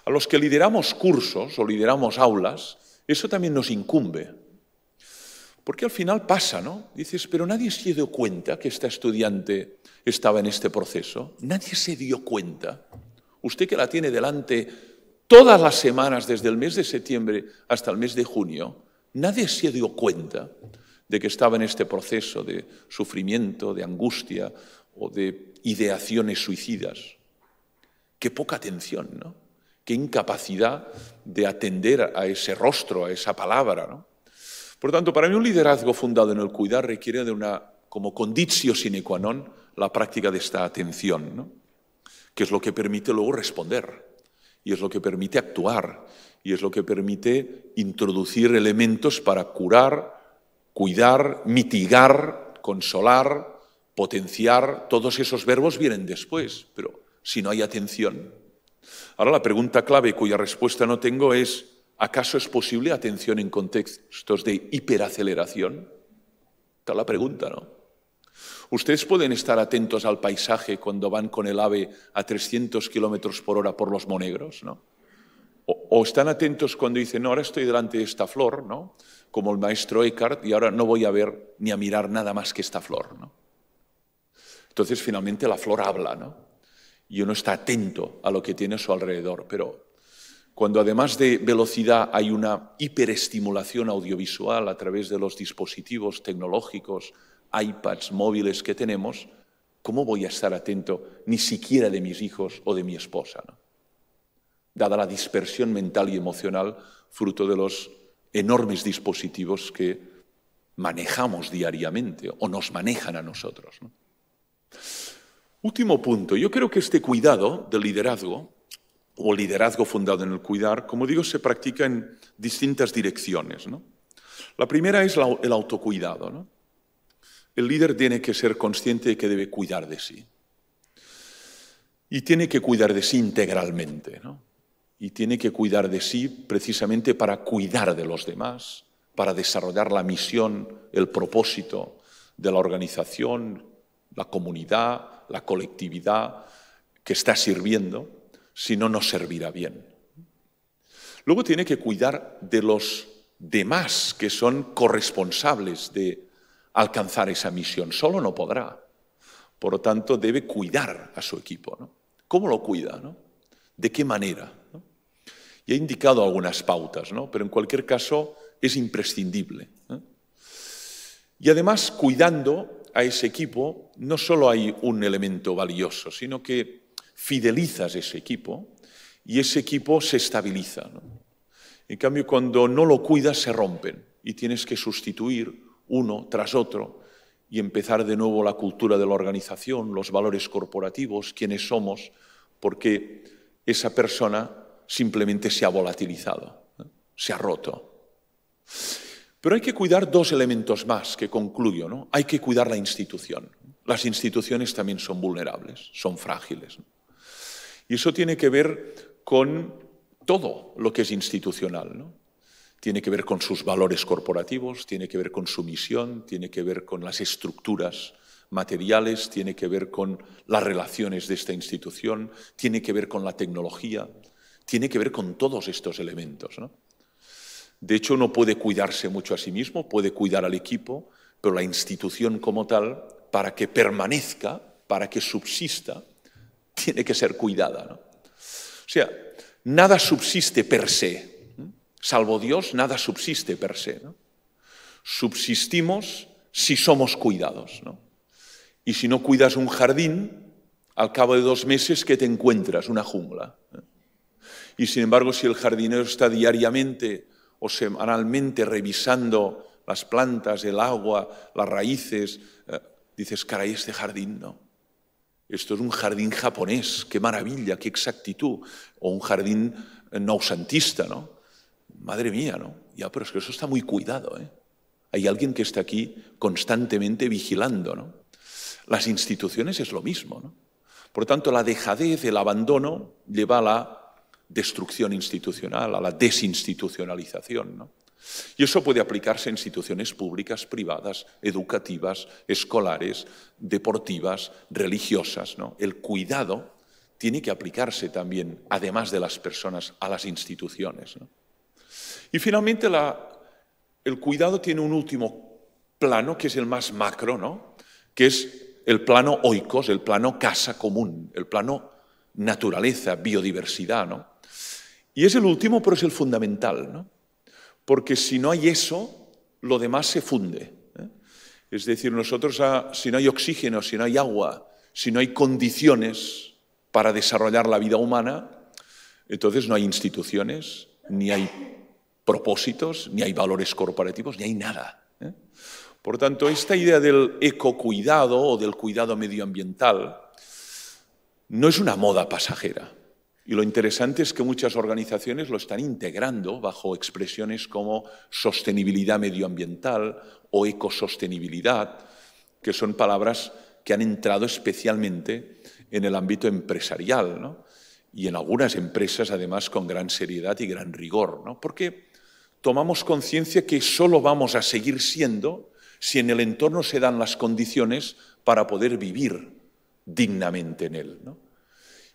A los que lideramos cursos o lideramos aulas, eso también nos incumbe. Porque al final pasa, ¿no? Dices, pero nadie se dio cuenta que esta estudiante estaba en este proceso. Nadie se dio cuenta. Usted que la tiene delante todas las semanas, desde el mes de septiembre hasta el mes de junio, nadie se dio cuenta de que estaba en este proceso de sufrimiento, de angustia o de ideaciones suicidas. Qué poca atención, ¿no? Qué incapacidad de atender a ese rostro, a esa palabra, ¿no? Por tanto, para mí un liderazgo fundado en el cuidar requiere de como conditio sine qua non, la práctica de esta atención, ¿no? Que es lo que permite luego responder, y es lo que permite actuar, y es lo que permite introducir elementos para curar, cuidar, mitigar, consolar, potenciar. Todos esos verbos vienen después, pero si no hay atención. Ahora la pregunta clave cuya respuesta no tengo es, ¿acaso es posible atención en contextos de hiperaceleración? Esta es la pregunta, ¿no? Ustedes pueden estar atentos al paisaje cuando van con el AVE a 300 kilómetros por hora por los monegros, ¿no? O están atentos cuando dicen, no, ahora estoy delante de esta flor, ¿no? Como el maestro Eckhart, y ahora no voy a ver ni a mirar nada más que esta flor, ¿no? Entonces, finalmente, la flor habla, ¿no? Y uno está atento a lo que tiene a su alrededor. Pero cuando además de velocidad hay una hiperestimulación audiovisual a través de los dispositivos tecnológicos, iPads, móviles que tenemos, ¿cómo voy a estar atento ni siquiera de mis hijos o de mi esposa, ¿no? Dada la dispersión mental y emocional fruto de los enormes dispositivos que manejamos diariamente o nos manejan a nosotros, ¿no? Último punto. Yo creo que este cuidado del liderazgo, o liderazgo fundado en el cuidar, como digo, se practica en distintas direcciones, ¿no? La primera es el autocuidado, ¿no? El líder tiene que ser consciente de que debe cuidar de sí. Y tiene que cuidar de sí integralmente, ¿no? Y tiene que cuidar de sí precisamente para cuidar de los demás, para desarrollar la misión, el propósito de la organización, la comunidad, la colectividad que está sirviendo, si no, no servirá bien. Luego tiene que cuidar de los demás que son corresponsables de alcanzar esa misión. Solo no podrá. Por lo tanto, debe cuidar a su equipo, ¿no? ¿Cómo lo cuida, no? ¿De qué manera? ¿No? Y he indicado algunas pautas, ¿no? Pero en cualquier caso es imprescindible, ¿eh? Y además, cuidando a ese equipo, no solo hay un elemento valioso, sino que fidelizas ese equipo y ese equipo se estabiliza, ¿no? En cambio, cuando no lo cuidas, se rompen y tienes que sustituir uno tras otro y empezar de nuevo la cultura de la organización, los valores corporativos, quiénes somos, porque esa persona simplemente se ha volatilizado, ¿eh? Se ha roto. Pero hay que cuidar dos elementos más que concluyo, ¿no? Hay que cuidar la institución. Las instituciones también son vulnerables, son frágiles, ¿no? Y eso tiene que ver con todo lo que es institucional, ¿no? Tiene que ver con sus valores corporativos, tiene que ver con su misión, tiene que ver con las estructuras materiales, tiene que ver con las relaciones de esta institución, tiene que ver con la tecnología, tiene que ver con todos estos elementos, ¿no? De hecho, uno puede cuidarse mucho a sí mismo, puede cuidar al equipo, pero la institución como tal, para que permanezca, para que subsista, tiene que ser cuidada, ¿no? O sea, nada subsiste per se. Salvo Dios, nada subsiste per se, ¿no? Subsistimos si somos cuidados, ¿no? Y si no cuidas un jardín, al cabo de 2 meses, ¿qué te encuentras? Una jungla, ¿eh? Y sin embargo, si el jardinero está diariamente o semanalmente revisando las plantas, el agua, las raíces, dices, caray, este jardín, ¿no? Esto es un jardín japonés, qué maravilla, qué exactitud. O un jardín noucentista, ¿no? Madre mía, ¿no? Ya, pero es que eso está muy cuidado, ¿eh? Hay alguien que está aquí constantemente vigilando, ¿no? Las instituciones es lo mismo, ¿no? Por lo tanto, la dejadez, el abandono, lleva a la destrucción institucional, a la desinstitucionalización, ¿no? Y eso puede aplicarse a instituciones públicas, privadas, educativas, escolares, deportivas, religiosas, ¿no? El cuidado tiene que aplicarse también, además de las personas, a las instituciones, ¿no? Y finalmente el cuidado tiene un último plano, que es el más macro, ¿no? Que es el plano oikos, el plano casa común, el plano naturaleza, biodiversidad, ¿no? Y es el último, pero es el fundamental, ¿no? Porque si no hay eso, lo demás se funde, ¿eh? Es decir, nosotros, si no hay oxígeno, si no hay agua, si no hay condiciones para desarrollar la vida humana, entonces no hay instituciones, ni hay propósitos, ni hay valores corporativos, ni hay nada, ¿eh? Por tanto, esta idea del ecocuidado o del cuidado medioambiental no es una moda pasajera. Y lo interesante es que muchas organizaciones lo están integrando bajo expresiones como sostenibilidad medioambiental o ecosostenibilidad, que son palabras que han entrado especialmente en el ámbito empresarial, ¿no? Y en algunas empresas, además, con gran seriedad y gran rigor, ¿no? Porque tomamos conciencia que solo vamos a seguir siendo si en el entorno se dan las condiciones para poder vivir dignamente en él, ¿no?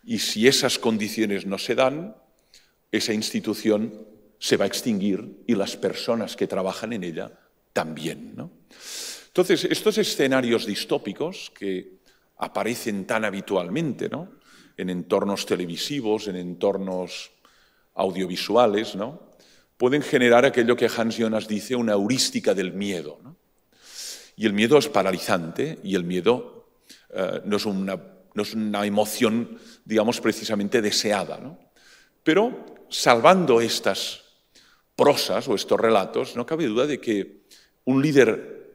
Y si esas condiciones no se dan, esa institución se va a extinguir y las personas que trabajan en ella también, ¿no? Entonces, estos escenarios distópicos que aparecen tan habitualmente, ¿no? En entornos televisivos, en entornos audiovisuales, ¿no? Pueden generar aquello que Hans Jonas dice una heurística del miedo, ¿no? Y el miedo es paralizante y el miedo no es una emoción, digamos, precisamente deseada, ¿no? Pero salvando estas prosas o estos relatos, no cabe duda de que un líder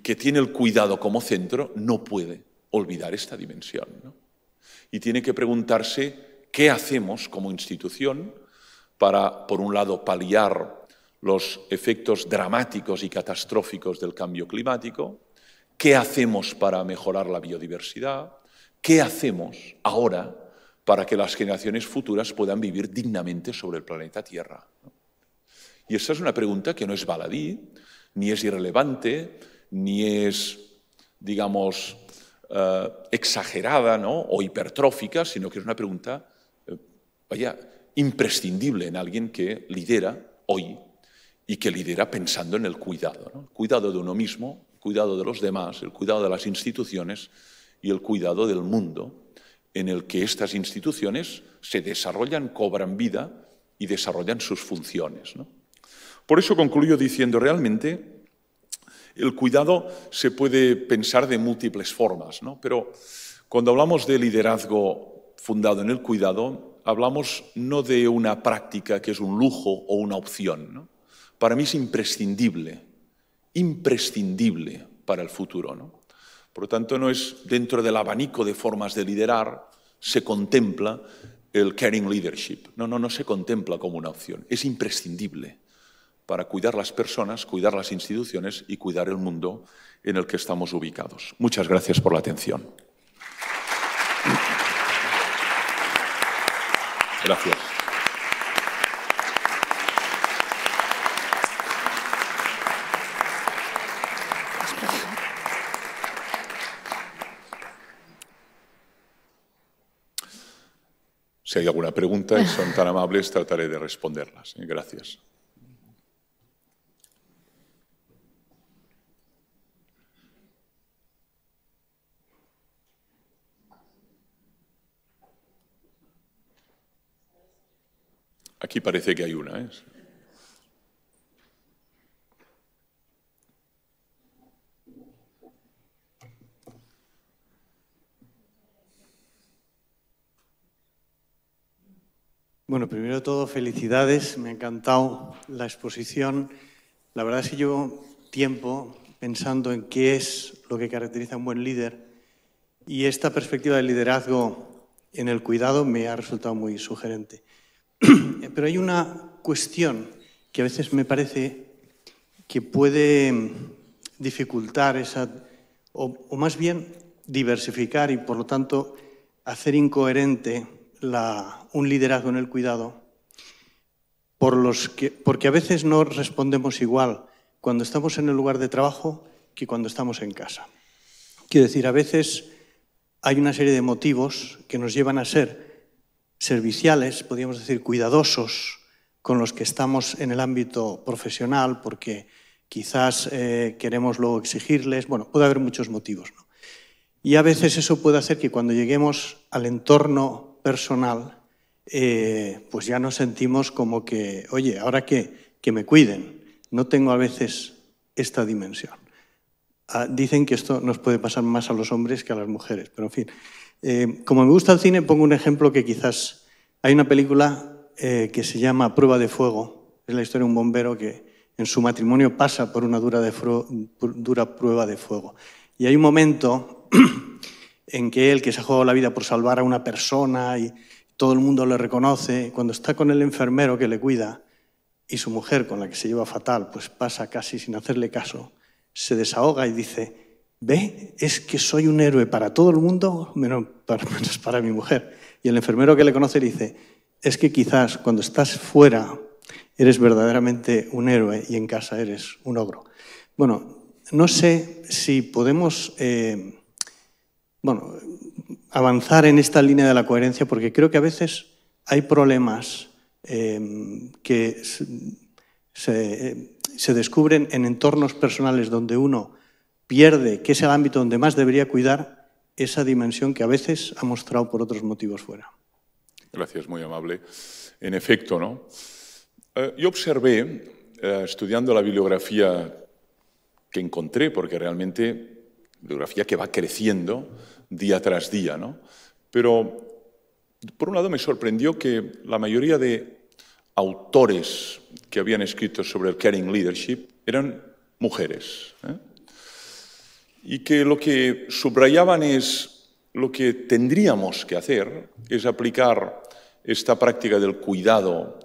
que tiene el cuidado como centro no puede olvidar esta dimensión, ¿no? Y tiene que preguntarse qué hacemos como institución para, por un lado, paliar los efectos dramáticos y catastróficos del cambio climático, qué hacemos para mejorar la biodiversidad, qué hacemos ahora para que las generaciones futuras puedan vivir dignamente sobre el planeta Tierra, ¿no? Y esa es una pregunta que no es baladí, ni es irrelevante, ni es, digamos, exagerada, ¿no?, o hipertrófica, sino que es una pregunta, imprescindible en alguien que lidera hoy y que lidera pensando en el cuidado, ¿no? El cuidado de uno mismo, el cuidado de los demás, el cuidado de las instituciones y el cuidado del mundo en el que estas instituciones se desarrollan, cobran vida y desarrollan sus funciones, ¿no? Por eso concluyo diciendo, realmente, el cuidado se puede pensar de múltiples formas, ¿no? Pero cuando hablamos de liderazgo fundado en el cuidado, hablamos no de una práctica que es un lujo o una opción, ¿no? Para mí es imprescindible para el futuro, ¿no? Por lo tanto, no es dentro del abanico de formas de liderar, se contempla el caring leadership. No se contempla como una opción, es imprescindible para cuidar las personas, cuidar las instituciones y cuidar el mundo en el que estamos ubicados. Muchas gracias por la atención. Gracias. Si hay alguna pregunta y son tan amables, trataré de responderlas. Gracias. Aquí parece que hay una, ¿eh? Bueno, primero de todo, felicidades. Me ha encantado la exposición. La verdad es que llevo tiempo pensando en qué es lo que caracteriza a un buen líder y esta perspectiva del liderazgo en el cuidado me ha resultado muy sugerente. Pero hay una cuestión que a veces me parece que puede dificultar o más bien diversificar y, por lo tanto, hacer incoherente un liderazgo en el cuidado, porque a veces no respondemos igual cuando estamos en el lugar de trabajo que cuando estamos en casa. Quiero decir, a veces hay una serie de motivos que nos llevan a ser serviciales, podríamos decir cuidadosos, con los que estamos en el ámbito profesional, porque quizás queremos luego exigirles. Bueno, puede haber muchos motivos, ¿no? Y a veces eso puede hacer que cuando lleguemos al entorno personal, pues ya nos sentimos como que, oye, ¿ahora qué? Que me cuiden. No tengo a veces esta dimensión. Dicen que esto nos puede pasar más a los hombres que a las mujeres, pero en fin. Como me gusta el cine, pongo un ejemplo que quizás... Hay una película que se llama Prueba de Fuego. Es la historia de un bombero que en su matrimonio pasa por una dura prueba de fuego. Y hay un momento en que él, que se ha jugado la vida por salvar a una persona y todo el mundo le reconoce, cuando está con el enfermero que le cuida y su mujer, con la que se lleva fatal, pues pasa casi sin hacerle caso, se desahoga y dice: «Ve, es que soy un héroe para todo el mundo, menos para mi mujer». Y el enfermero que le conoce le dice: «Es que quizás cuando estás fuera eres verdaderamente un héroe y en casa eres un ogro». Bueno, no sé si podemos avanzar en esta línea de la coherencia, porque creo que a veces hay problemas que se descubren en entornos personales donde uno pierde, que es el ámbito donde más debería cuidar, esa dimensión que a veces ha mostrado por otros motivos fuera. Gracias, muy amable. En efecto, ¿no? Yo observé, estudiando la bibliografía que encontré, porque realmente bibliografía que va creciendo día tras día, ¿no? Pero, por un lado, me sorprendió que la mayoría de autores que habían escrito sobre el caring leadership eran mujeres, ¿eh? Y que lo que subrayaban es lo que tendríamos que hacer es aplicar esta práctica del cuidado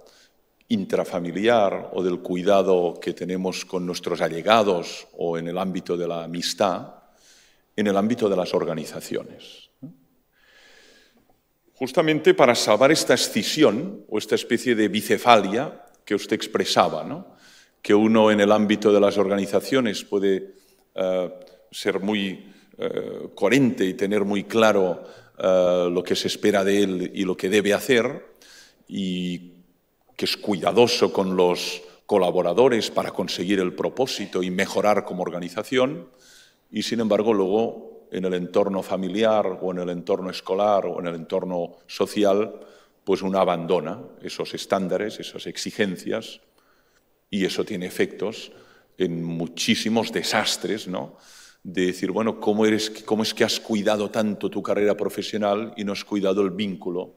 intrafamiliar o del cuidado que tenemos con nuestros allegados o en el ámbito de la amistad, en el ámbito de las organizaciones. Justamente para salvar esta escisión o esta especie de bicefalia que usted expresaba, ¿no? Que uno en el ámbito de las organizaciones puede ser muy coherente y tener muy claro lo que se espera de él y lo que debe hacer, y que es cuidadoso con los colaboradores para conseguir el propósito y mejorar como organización, y sin embargo luego en el entorno familiar o en el entorno escolar o en el entorno social, pues uno abandona esos estándares, esas exigencias, y eso tiene efectos en muchísimos desastres, ¿no? De decir, bueno, ¿cómo es que has cuidado tanto tu carrera profesional y no has cuidado el vínculo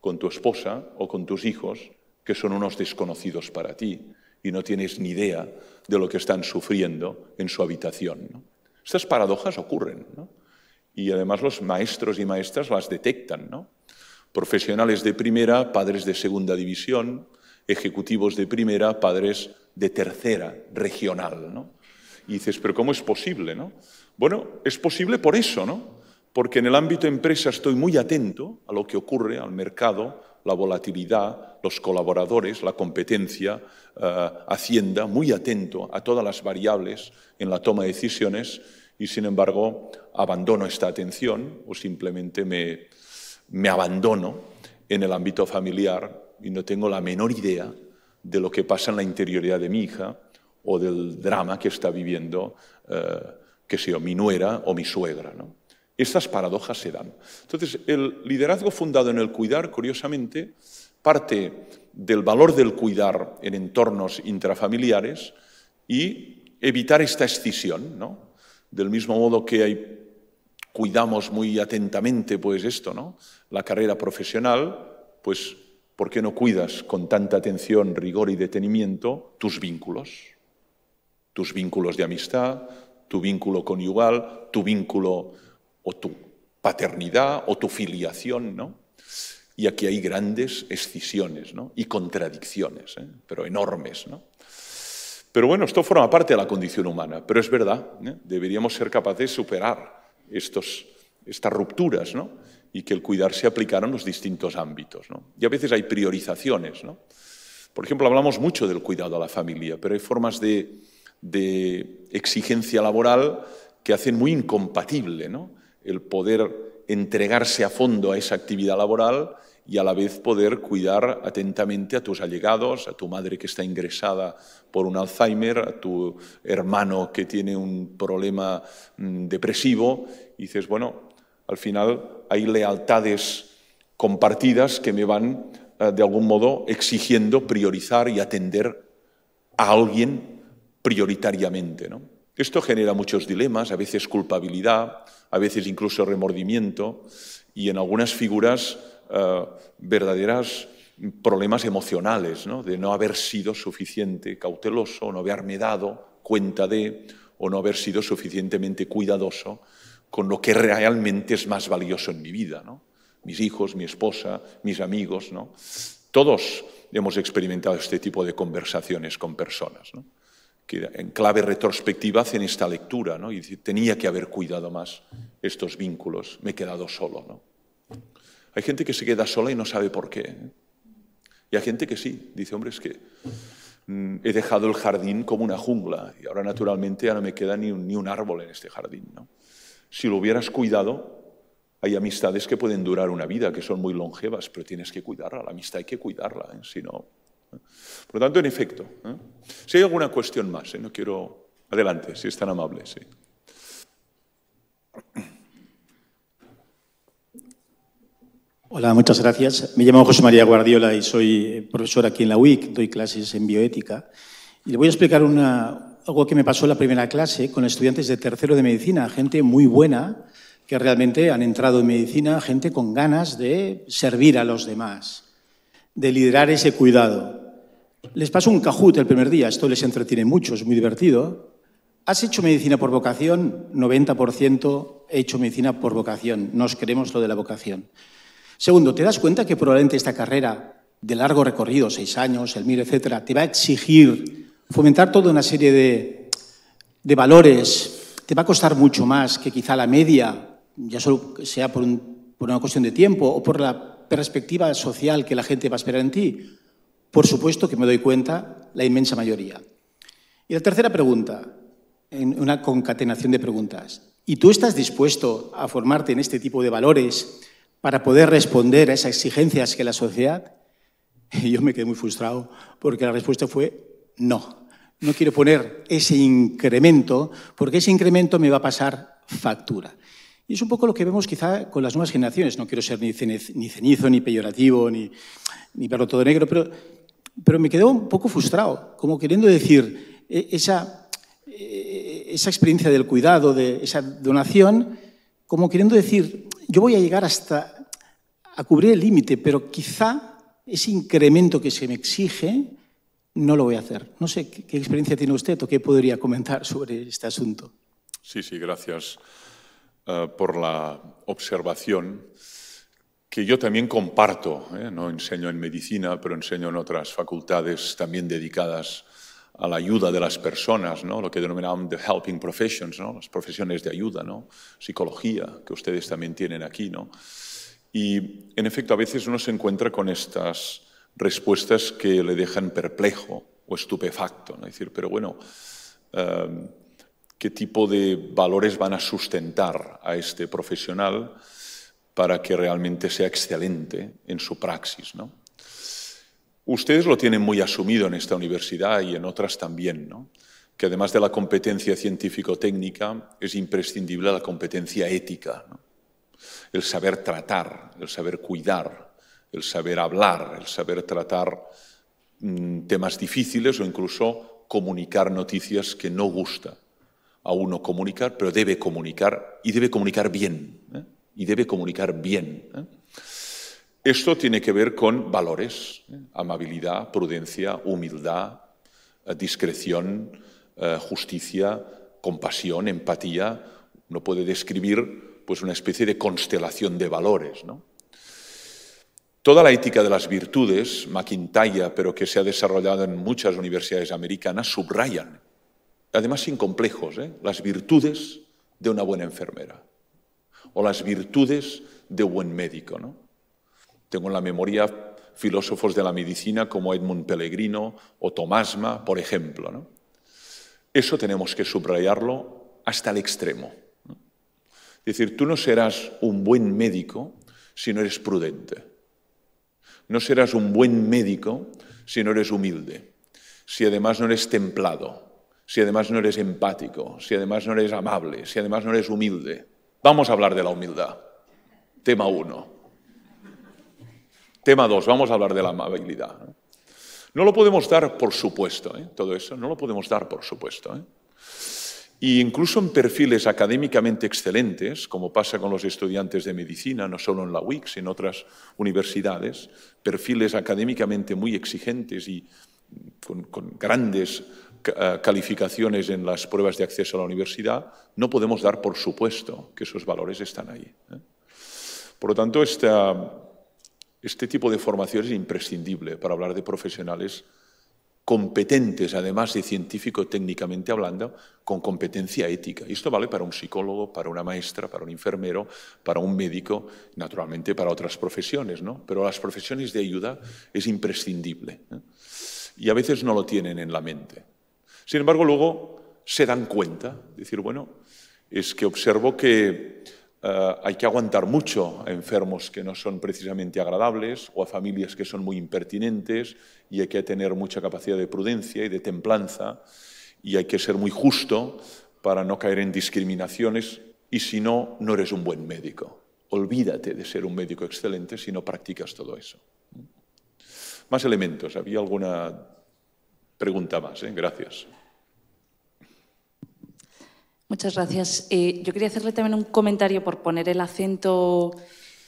con tu esposa o con tus hijos, que son unos desconocidos para ti y no tienes ni idea de lo que están sufriendo en su habitación, ¿no? Estas paradojas ocurren, ¿no? Y además los maestros y maestras las detectan, ¿no? Profesionales de primera, padres de segunda división, ejecutivos de primera, padres de tercera regional, ¿no? Y dices, ¿pero cómo es posible, no? Bueno, es posible por eso, ¿no? Porque en el ámbito empresa estoy muy atento a lo que ocurre, al mercado, la volatilidad, los colaboradores, la competencia, Hacienda, muy atento a todas las variables en la toma de decisiones, y sin embargo abandono esta atención o simplemente me abandono en el ámbito familiar y no tengo la menor idea de lo que pasa en la interioridad de mi hija o del drama que está viviendo, qué sé yo, mi nuera o mi suegra, ¿no? Estas paradojas se dan. Entonces, el liderazgo fundado en el cuidar, curiosamente, parte del valor del cuidar en entornos intrafamiliares y evitar esta escisión, ¿no? Del mismo modo que cuidamos muy atentamente, pues esto, ¿no? La carrera profesional, pues, ¿por qué no cuidas con tanta atención, rigor y detenimiento tus vínculos? Tus vínculos de amistad, tu vínculo conyugal, tu vínculo o tu paternidad o tu filiación, ¿no? Y aquí hay grandes escisiones, ¿no? Y contradicciones, pero enormes, ¿no? Pero bueno, esto forma parte de la condición humana, pero es verdad, deberíamos ser capaces de superar estas rupturas, ¿no? Y que el cuidar se aplicara en los distintos ámbitos, ¿no? Y a veces hay priorizaciones, ¿no? Por ejemplo, hablamos mucho del cuidado a la familia, pero hay formas de exigencia laboral que hacen muy incompatible, ¿no? El poder entregarse a fondo a esa actividad laboral y a la vez poder cuidar atentamente a tus allegados, a tu madre que está ingresada por un Alzheimer, a tu hermano que tiene un problema depresivo, y dices, bueno, al final hay lealtades compartidas que me van, de algún modo, exigiendo priorizar y atender a alguien prioritariamente, ¿no? Esto genera muchos dilemas, a veces culpabilidad, a veces incluso remordimiento, y en algunas figuras verdaderos problemas emocionales, ¿no? De no haber sido suficiente cauteloso, no haberme dado cuenta de, o no haber sido suficientemente cuidadoso con lo que realmente es más valioso en mi vida, ¿no? Mis hijos, mi esposa, mis amigos, ¿no? Todos hemos experimentado este tipo de conversaciones con personas, ¿no? Que en clave retrospectiva hacen esta lectura, ¿no? Y dicen, tenía que haber cuidado más estos vínculos, me he quedado solo, ¿no? Hay gente que se queda sola y no sabe por qué, ¿eh? Y hay gente que sí, dice, hombre, es que he dejado el jardín como una jungla y ahora naturalmente ya no me queda ni un árbol en este jardín, ¿no? Si lo hubieras cuidado, hay amistades que pueden durar una vida, que son muy longevas, pero tienes que cuidarla, la amistad hay que cuidarla, ¿eh? Si no... Por lo tanto, en efecto, ¿eh? Si hay alguna cuestión más, no quiero... Adelante, si es tan amable, sí. Hola, muchas gracias. Me llamo José María Guardiola y soy profesor aquí en la UIC, doy clases en bioética. Y le voy a explicar algo que me pasó en la primera clase con estudiantes de tercero de medicina, gente muy buena, que realmente han entrado en medicina, gente con ganas de servir a los demás, de liderar ese cuidado. Les pasó un Kahoot el primer día, esto les entretiene mucho, es muy divertido. ¿Has hecho medicina por vocación? 90% he hecho medicina por vocación, nos queremos lo de la vocación. Segundo, ¿te das cuenta que probablemente esta carrera de largo recorrido, 6 años, el MIR, etcétera, te va a exigir fomentar toda una serie de valores? Te va a costar mucho más que quizá la media, ya solo sea por una cuestión de tiempo o por la perspectiva social que la gente va a esperar en ti. Por supuesto que me doy cuenta, la inmensa mayoría. Y la tercera pregunta, en una concatenación de preguntas. ¿Y tú estás dispuesto a formarte en este tipo de valores para poder responder a esas exigencias que la sociedad? Y yo me quedé muy frustrado porque la respuesta fue no. No quiero poner ese incremento porque ese incremento me va a pasar factura. Y es un poco lo que vemos quizá con las nuevas generaciones. No quiero ser ni cenizo, ni peyorativo, ni verlo todo negro, pero me quedé un poco frustrado, como queriendo decir esa experiencia del cuidado, de esa donación, como queriendo decir, yo voy a llegar hasta a cubrir el límite, pero quizá ese incremento que se me exige no lo voy a hacer. No sé qué experiencia tiene usted o qué podría comentar sobre este asunto. Sí, gracias por la observación que yo también comparto. No enseño en medicina, pero enseño en otras facultades también dedicadas a la ayuda de las personas, ¿no? Lo que denominamos the helping professions, ¿no? Las profesiones de ayuda, ¿no? Psicología, que ustedes también tienen aquí, ¿no? Y, en efecto, a veces uno se encuentra con estas respuestas que le dejan perplejo o estupefacto, ¿no? Es decir, pero bueno, ¿qué tipo de valores van a sustentar a este profesional para que realmente sea excelente en su praxis, ¿no? Ustedes lo tienen muy asumido en esta universidad y en otras también, ¿no? Que además de la competencia científico-técnica es imprescindible la competencia ética, ¿no? El saber tratar, el saber cuidar, el saber hablar, el saber tratar temas difíciles o incluso comunicar noticias que no gusta a uno comunicar, pero debe comunicar y debe comunicar bien, ¿eh? Y debe comunicar bien, ¿eh? Esto tiene que ver con valores, amabilidad, prudencia, humildad, discreción, justicia, compasión, empatía. Uno puede describir pues, una especie de constelación de valores, ¿no? Toda la ética de las virtudes, McIntyre, pero que se ha desarrollado en muchas universidades americanas, subrayan, además sin complejos, las virtudes de una buena enfermera o las virtudes de un buen médico, ¿no? Tengo en la memoria filósofos de la medicina como Edmund Pellegrino o Thomasma, por ejemplo, ¿no? Eso tenemos que subrayarlo hasta el extremo, ¿no? Es decir, tú no serás un buen médico si no eres prudente. No serás un buen médico si no eres humilde, si además no eres templado, si además no eres empático, si además no eres amable, si además no eres humilde. Vamos a hablar de la humildad. Tema 1. Tema 2, vamos a hablar de la amabilidad. No lo podemos dar por supuesto, todo eso, no lo podemos dar por supuesto. Y incluso en perfiles académicamente excelentes, como pasa con los estudiantes de medicina, no solo en la UIC, sino en otras universidades, perfiles académicamente muy exigentes y con grandes calificaciones en las pruebas de acceso a la universidad, no podemos dar por supuesto que esos valores están ahí. Por lo tanto, este tipo de formación es imprescindible para hablar de profesionales competentes, además de científico técnicamente hablando, con competencia ética. Y esto vale para un psicólogo, para una maestra, para un enfermero, para un médico, naturalmente para otras profesiones, ¿no? Pero las profesiones de ayuda es imprescindible, ¿eh? Y a veces no lo tienen en la mente. Sin embargo, luego se dan cuenta, decir, bueno, es que observo que hay que aguantar mucho a enfermos que no son precisamente agradables o a familias que son muy impertinentes y hay que tener mucha capacidad de prudencia y de templanza y hay que ser muy justo para no caer en discriminaciones y si no, no eres un buen médico. Olvídate de ser un médico excelente si no practicas todo eso. Más elementos. ¿Había alguna pregunta más? Gracias. Muchas gracias. Yo quería hacerle también un comentario por poner el acento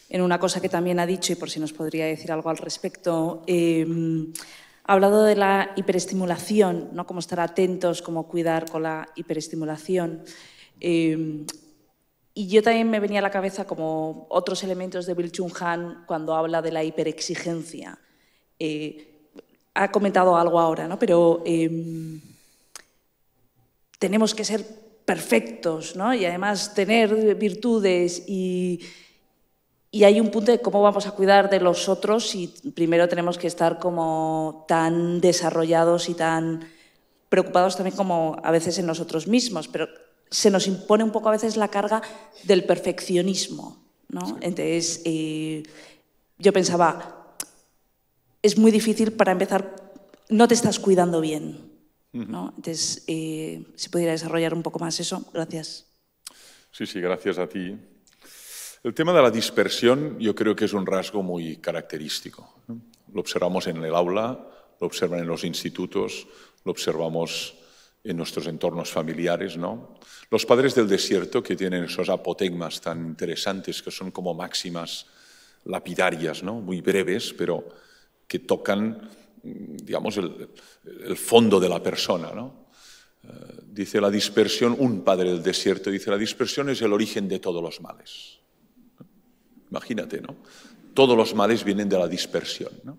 en una cosa que también ha dicho y por si nos podría decir algo al respecto. Ha hablado de la hiperestimulación, ¿no? Cómo estar atentos, cómo cuidar con la hiperestimulación. Y yo también me venía a la cabeza como otros elementos de Byung-Chul Han cuando habla de la hiperexigencia. Ha comentado algo ahora, ¿no? Pero tenemos que ser perfectos, ¿no? Y además tener virtudes y Y hay un punto de cómo vamos a cuidar de los otros y primero tenemos que estar como tan desarrollados y tan preocupados también como a veces en nosotros mismos, pero se nos impone un poco a veces la carga del perfeccionismo, ¿no? Sí. Entonces, yo pensaba, es muy difícil para empezar, no te estás cuidando bien, ¿no? Entonces, si pudiera desarrollar un poco más eso, gracias. Sí, gracias a ti. El tema de la dispersión yo creo que es un rasgo muy característico, ¿no? Lo observamos en el aula, lo observan en los institutos, lo observamos en nuestros entornos familiares, ¿no? Los padres del desierto, que tienen esos apotegmas tan interesantes, que son como máximas lapidarias, ¿no? Muy breves, pero que tocan, digamos, el fondo de la persona, ¿no? Dice la dispersión, un padre del desierto dice, la dispersión es el origen de todos los males. Imagínate, ¿no? Todos los males vienen de la dispersión, ¿no?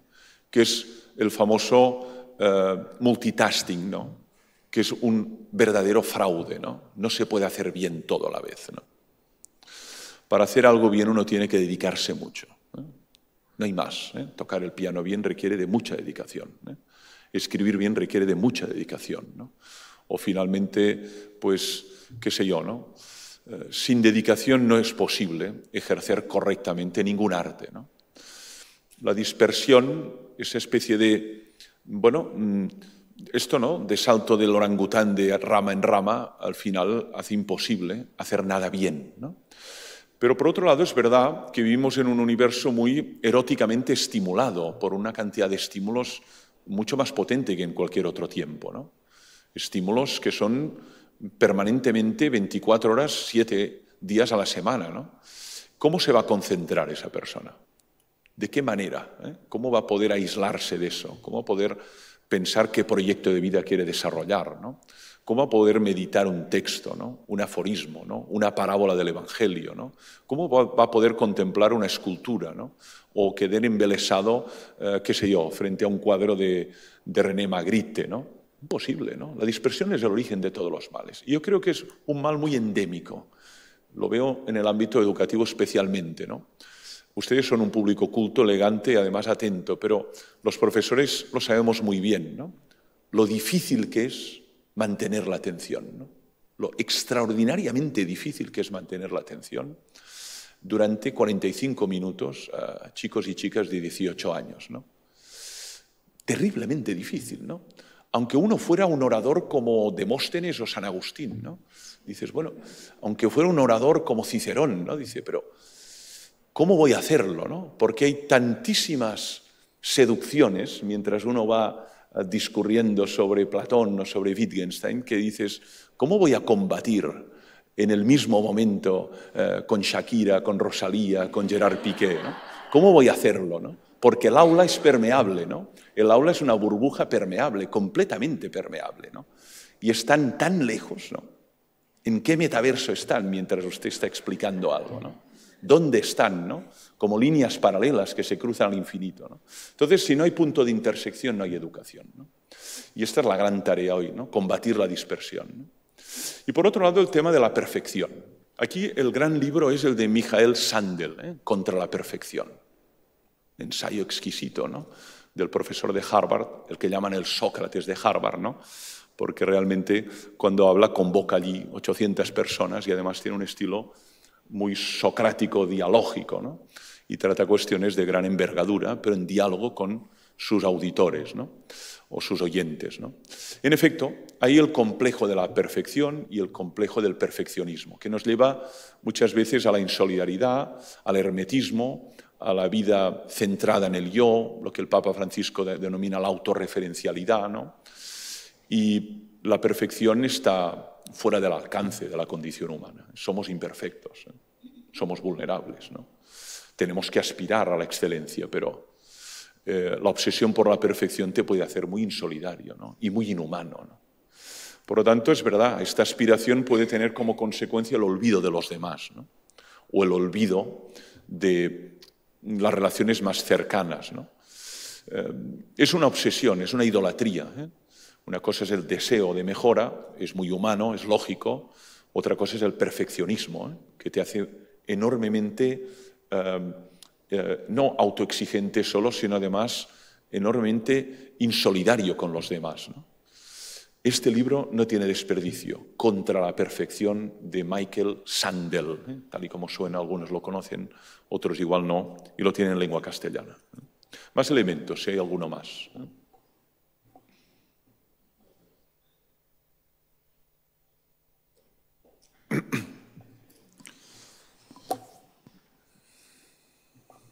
Que es el famoso multitasking, ¿no? Que es un verdadero fraude, ¿no? No se puede hacer bien todo a la vez, ¿no? Para hacer algo bien uno tiene que dedicarse mucho, ¿no? No hay más, ¿eh? Tocar el piano bien requiere de mucha dedicación, ¿eh? Escribir bien requiere de mucha dedicación, ¿no? O finalmente, pues, qué sé yo, ¿no? Sin dedicación no es posible ejercer correctamente ningún arte, ¿no? La dispersión, esa especie de, bueno, esto, ¿no?, de salto del orangután de rama en rama, al final hace imposible hacer nada bien, ¿no? Pero por otro lado es verdad que vivimos en un universo muy eróticamente estimulado por una cantidad de estímulos mucho más potente que en cualquier otro tiempo, ¿no? Estímulos que son permanentemente 24 horas, 7 días a la semana, ¿no? ¿Cómo se va a concentrar esa persona? ¿De qué manera? ¿Cómo va a poder aislarse de eso? ¿Cómo va a poder pensar qué proyecto de vida quiere desarrollar, ¿no? ¿Cómo va a poder meditar un texto, ¿no? Un aforismo, ¿no? Una parábola del Evangelio, ¿no? ¿Cómo va a poder contemplar una escultura, ¿no? O quedar embelesado, qué sé yo, frente a un cuadro de René Magritte, ¿no? Imposible, ¿no? La dispersión es el origen de todos los males. Y yo creo que es un mal muy endémico. Lo veo en el ámbito educativo especialmente, ¿no? Ustedes son un público culto, elegante y además atento, pero los profesores lo sabemos muy bien, ¿no? Lo difícil que es mantener la atención, ¿no? Lo extraordinariamente difícil que es mantener la atención durante 45 minutos a chicos y chicas de 18 años, ¿no? Terriblemente difícil, ¿no? Aunque uno fuera un orador como Demóstenes o San Agustín, ¿no? Dices, bueno, aunque fuera un orador como Cicerón, ¿no? Dice, pero ¿cómo voy a hacerlo, no? Porque hay tantísimas seducciones mientras uno va discurriendo sobre Platón o sobre Wittgenstein que dices, ¿cómo voy a combatir en el mismo momento con Shakira, con Rosalía, con Gerard Piqué, ¿no? ¿Cómo voy a hacerlo, no? Porque el aula es permeable, ¿no? El aula es una burbuja permeable, completamente permeable, ¿no? Y están tan lejos, ¿no? ¿En qué metaverso están mientras usted está explicando algo, ¿no? ¿Dónde están, no? Como líneas paralelas que se cruzan al infinito, ¿no? Entonces, si no hay punto de intersección, no hay educación, ¿no? Y esta es la gran tarea hoy, ¿no? Combatir la dispersión, ¿no? Y por otro lado, el tema de la perfección. Aquí el gran libro es el de Michael Sandel, Contra la perfección. Ensayo exquisito, ¿no? Del profesor de Harvard, el que llaman el Sócrates de Harvard, ¿no? Porque realmente cuando habla convoca allí 800 personas y además tiene un estilo muy socrático, dialógico, ¿no? Y trata cuestiones de gran envergadura, pero en diálogo con sus auditores, ¿no? O sus oyentes, ¿no? En efecto, hay el complejo de la perfección y el complejo del perfeccionismo, que nos lleva muchas veces a la insolidaridad, al hermetismo, a la vida centrada en el yo, lo que el Papa Francisco denomina la autorreferencialidad, ¿no? Y la perfección está fuera del alcance de la condición humana. Somos imperfectos, somos vulnerables, ¿no? Tenemos que aspirar a la excelencia, pero la obsesión por la perfección te puede hacer muy insolidario, ¿no? Y muy inhumano, ¿no? Por lo tanto, es verdad, esta aspiración puede tener como consecuencia el olvido de los demás, ¿no? O el olvido de las relaciones más cercanas, ¿no? Es una obsesión, es una idolatría, ¿eh? Una cosa es el deseo de mejora, es muy humano, es lógico. Otra cosa es el perfeccionismo, ¿eh? Que te hace enormemente no autoexigente solo, sino además enormemente insolidario con los demás, ¿no? Este libro no tiene desperdicio, Contra la perfección, de Michael Sandel, tal y como suena, algunos lo conocen, otros igual no, y lo tienen en lengua castellana. Más elementos, si hay alguno más.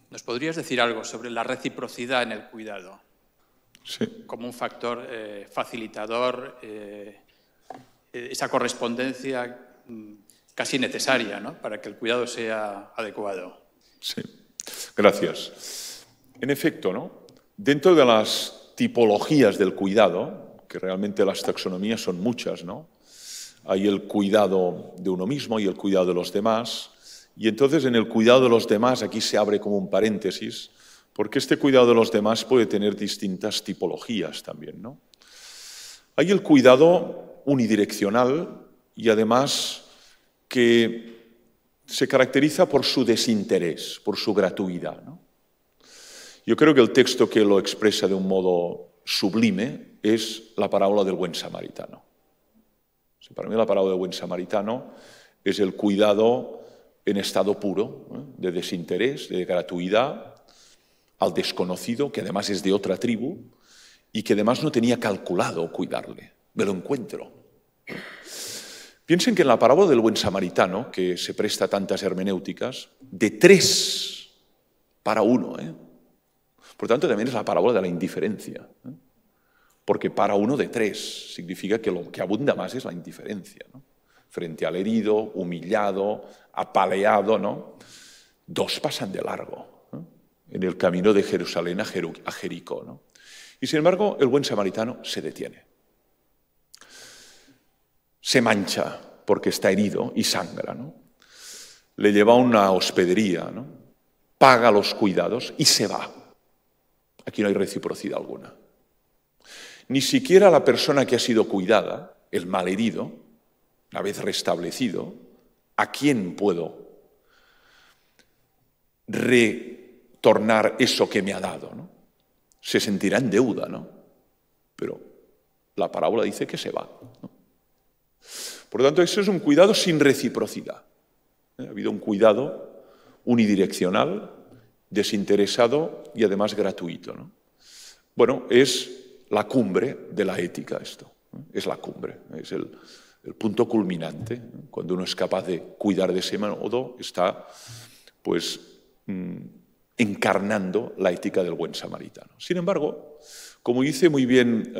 ¿Nos podrías decir algo sobre la reciprocidad en el cuidado? Sí. Como un factor facilitador, esa correspondencia casi necesaria, ¿no?, para que el cuidado sea adecuado. Sí, gracias. En efecto, ¿no?, dentro de las tipologías del cuidado, que realmente las taxonomías son muchas, ¿no?, hay el cuidado de uno mismo y el cuidado de los demás, y entonces en el cuidado de los demás aquí se abre como un paréntesis, porque este cuidado de los demás puede tener distintas tipologías también, ¿no? Hay el cuidado unidireccional y además que se caracteriza por su desinterés, por su gratuidad, ¿no? Yo creo que el texto que lo expresa de un modo sublime es la parábola del buen samaritano. Para mí la parábola del buen samaritano es el cuidado en estado puro, ¿eh?, de desinterés, de gratuidad, al desconocido, que además es de otra tribu y que además no tenía calculado cuidarle. Me lo encuentro. Piensen que en la parábola del buen samaritano, que se presta a tantas hermenéuticas, de 3 para 1, ¿eh? Por tanto, también es la parábola de la indiferencia, ¿eh? Porque para 1 de 3 significa que lo que abunda más es la indiferencia, ¿no? Frente al herido, humillado, apaleado, ¿no? 2 pasan de largo en el camino de Jerusalén a Jericó, ¿no? Y sin embargo, el buen samaritano se detiene. Se mancha porque está herido y sangra, ¿no? Le lleva a una hospedería, ¿no?, paga los cuidados y se va. Aquí no hay reciprocidad alguna. Ni siquiera la persona que ha sido cuidada, el malherido, una vez restablecido, ¿a quién puedo retornar eso que me ha dado, ¿no? Se sentirá en deuda, ¿no? Pero la parábola dice que se va, ¿no? Por lo tanto, eso es un cuidado sin reciprocidad. Ha habido un cuidado unidireccional, desinteresado y además gratuito, ¿no? Bueno, es la cumbre de la ética esto, ¿no? Es la cumbre, es el punto culminante. Cuando uno es capaz de cuidar de ese modo, está pues encarnando la ética del buen samaritano. Sin embargo, como dice muy bien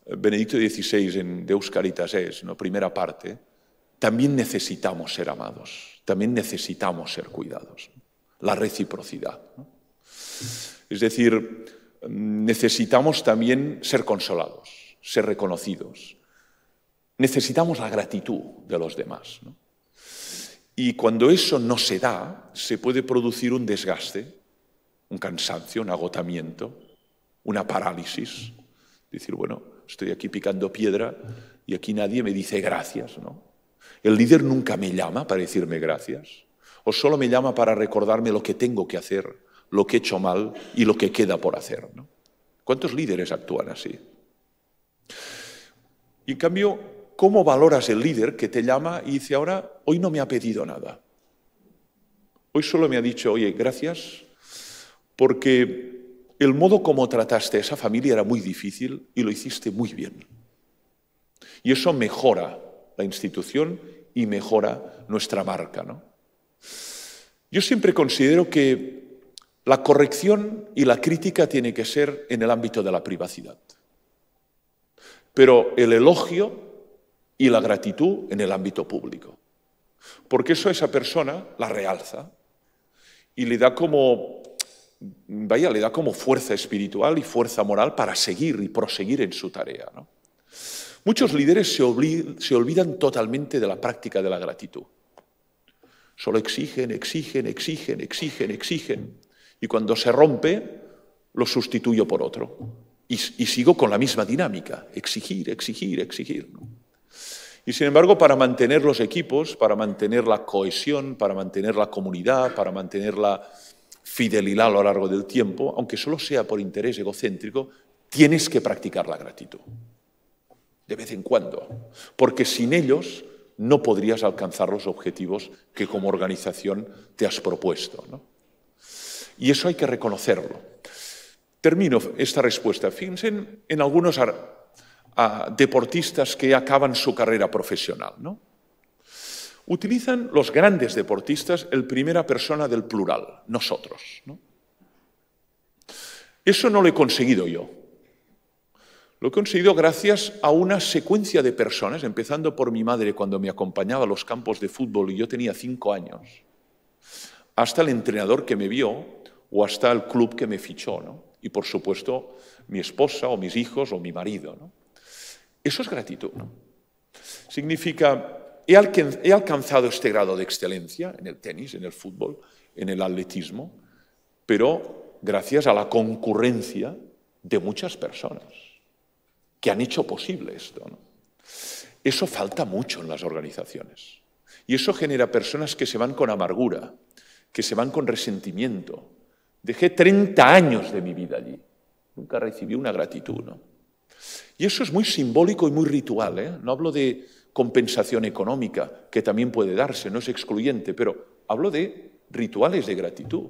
Benedicto XVI en Deus Caritas Es, ¿no?, primera parte, también necesitamos ser amados, también necesitamos ser cuidados. La reciprocidad, ¿no? Es decir, necesitamos también ser consolados, ser reconocidos. Necesitamos la gratitud de los demás, ¿no? Y cuando eso no se da, se puede producir un desgaste, un cansancio, un agotamiento, una parálisis. Decir, bueno, estoy aquí picando piedra y aquí nadie me dice gracias, ¿no? El líder nunca me llama para decirme gracias, o solo me llama para recordarme lo que tengo que hacer, lo que he hecho mal y lo que queda por hacer, ¿no? ¿Cuántos líderes actúan así? Y en cambio, ¿cómo valoras el líder que te llama y dice, ahora, hoy no me ha pedido nada? Hoy solo me ha dicho, oye, gracias, porque el modo como trataste a esa familia era muy difícil y lo hiciste muy bien. Y eso mejora la institución y mejora nuestra marca, ¿no? Yo siempre considero que la corrección y la crítica tiene que ser en el ámbito de la privacidad, pero el elogio y la gratitud en el ámbito público, porque eso a esa persona la realza y le da como, le da como fuerza espiritual y fuerza moral para seguir y proseguir en su tarea, ¿no? Muchos líderes se olvidan totalmente de la práctica de la gratitud. Solo exigen, exigen, exigen, exigen, exigen. Y cuando se rompe, lo sustituyo por otro. Y sigo con la misma dinámica. Exigir, exigir, exigir, ¿no? Y sin embargo, para mantener los equipos, para mantener la cohesión, para mantener la comunidad, para mantener la fidelidad a lo largo del tiempo, aunque solo sea por interés egocéntrico, tienes que practicar la gratitud. De vez en cuando. Porque sin ellos no podrías alcanzar los objetivos que como organización te has propuesto, ¿no? Y eso hay que reconocerlo. Termino esta respuesta. Fíjense en algunos deportistas que acaban su carrera profesional, ¿no? Utilizan los grandes deportistas el primera persona del plural, nosotros, ¿no? Eso no lo he conseguido yo. Lo he conseguido gracias a una secuencia de personas, empezando por mi madre cuando me acompañaba a los campos de fútbol y yo tenía 5 años, hasta el entrenador que me vio o hasta el club que me fichó, ¿no? Y por supuesto mi esposa o mis hijos o mi marido, ¿no? Eso es gratitud, ¿no? Significa, he alcanzado este grado de excelencia en el tenis, en el fútbol, en el atletismo, pero gracias a la concurrencia de muchas personas que han hecho posible esto, ¿no? Eso falta mucho en las organizaciones. Y eso genera personas que se van con amargura, que se van con resentimiento. Dejé 30 años de mi vida allí. Nunca recibí una gratitud, ¿no? Y eso es muy simbólico y muy ritual, ¿eh? No hablo de compensación económica, que también puede darse, no es excluyente, pero hablo de rituales de gratitud,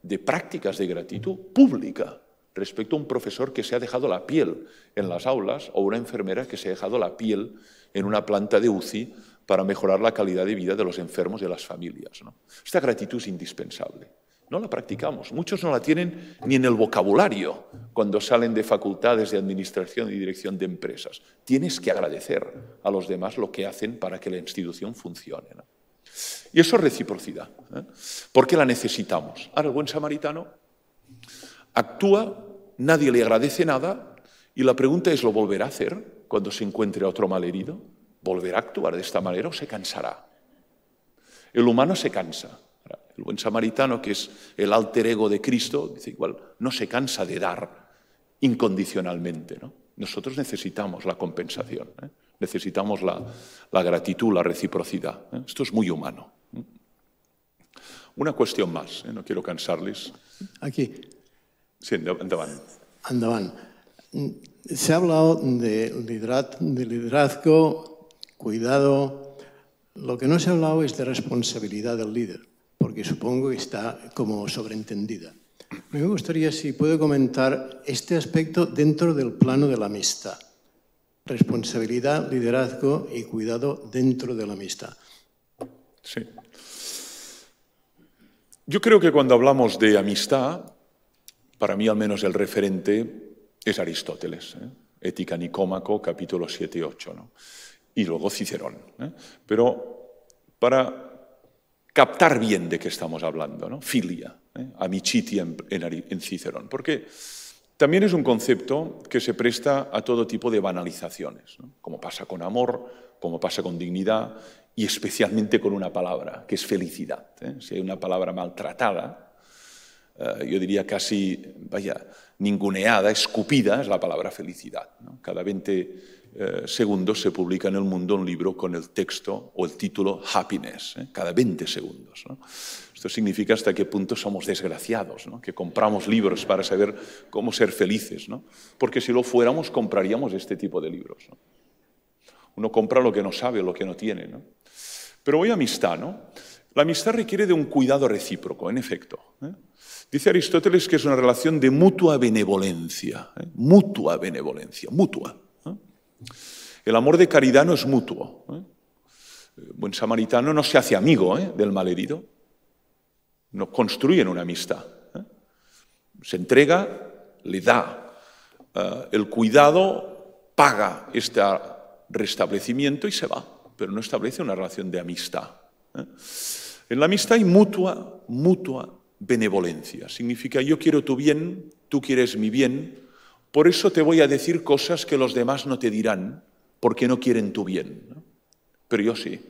de prácticas de gratitud pública respecto a un profesor que se ha dejado la piel en las aulas o una enfermera que se ha dejado la piel en una planta de UCI para mejorar la calidad de vida de los enfermos y de las familias, ¿no? Esta gratitud es indispensable. No la practicamos. Muchos no la tienen ni en el vocabulario cuando salen de facultades de administración y dirección de empresas. Tienes que agradecer a los demás lo que hacen para que la institución funcione, ¿no? Y eso es reciprocidad, ¿eh? Porque la necesitamos. Ahora, el buen samaritano actúa, nadie le agradece nada y la pregunta es, ¿lo volverá a hacer cuando se encuentre a otro malherido? ¿Volverá a actuar de esta manera o se cansará? El humano se cansa. El buen samaritano, que es el alter ego de Cristo, dice igual, no se cansa de dar incondicionalmente, ¿no? Nosotros necesitamos la compensación, ¿eh? Necesitamos la gratitud, la reciprocidad, ¿eh? Esto es muy humano. Una cuestión más, ¿eh? No quiero cansarles. Aquí. Sí, endavant. Andavant. Se ha hablado de liderazgo, cuidado. Lo que no se ha hablado es de responsabilidad del líder, porque supongo que está como sobreentendida. Me gustaría, si puede comentar este aspecto dentro del plano de la amistad. Responsabilidad, liderazgo y cuidado dentro de la amistad. Sí. Yo creo que cuando hablamos de amistad, para mí al menos el referente es Aristóteles, ¿eh? Ética Nicómaco, capítulos 7 y 8, ¿no? Y luego Cicerón, ¿eh? Pero para captar bien de qué estamos hablando, ¿no? Filia, amiciti en Cicerón, porque también es un concepto que se presta a todo tipo de banalizaciones, ¿no? Como pasa con amor, como pasa con dignidad y especialmente con una palabra, que es felicidad, ¿eh? Si hay una palabra maltratada, yo diría casi, ninguneada, escupida, es la palabra felicidad, ¿no? Cada 20 segundos se publica en el mundo un libro con el texto o el título Happiness, ¿eh? Cada 20 segundos, ¿no? Esto significa hasta qué punto somos desgraciados, ¿no? Que compramos libros para saber cómo ser felices, ¿no? Porque si lo fuéramos, compraríamos este tipo de libros, ¿no? Uno compra lo que no sabe, lo que no tiene, ¿no? Pero voy a amistad, ¿no? La amistad requiere de un cuidado recíproco, en efecto, ¿eh? Dice Aristóteles que es una relación de mutua benevolencia, ¿eh? Mutua benevolencia, mutua, ¿eh? El amor de caridad no es mutuo, ¿eh? El buen samaritano no se hace amigo, ¿eh?, del malherido, no construyen una amistad, ¿eh? Se entrega, le da el cuidado, paga este restablecimiento y se va, pero no establece una relación de amistad, ¿eh? En la amistad hay mutua benevolencia. Significa yo quiero tu bien, tú quieres mi bien, por eso te voy a decir cosas que los demás no te dirán, porque no quieren tu bien, ¿no? Pero yo sí.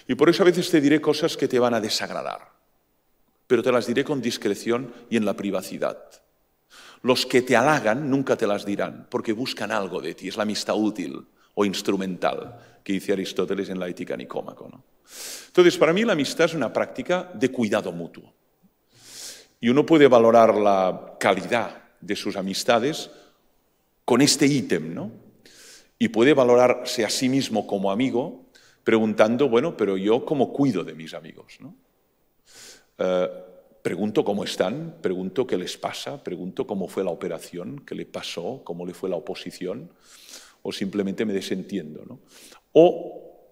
Y por eso a veces te diré cosas que te van a desagradar, pero te las diré con discreción y en la privacidad. Los que te halagan nunca te las dirán, porque buscan algo de ti, es la amistad útil o instrumental que dice Aristóteles en la Ética Nicómaco, ¿no? Entonces, para mí la amistad es una práctica de cuidado mutuo. Y uno puede valorar la calidad de sus amistades con este ítem, ¿no? Y puede valorarse a sí mismo como amigo preguntando, bueno, pero yo ¿cómo cuido de mis amigos, ¿no? Pregunto cómo están, pregunto qué les pasa, pregunto cómo fue la operación, qué le pasó, cómo le fue la oposición, o simplemente me desentiendo, ¿no? O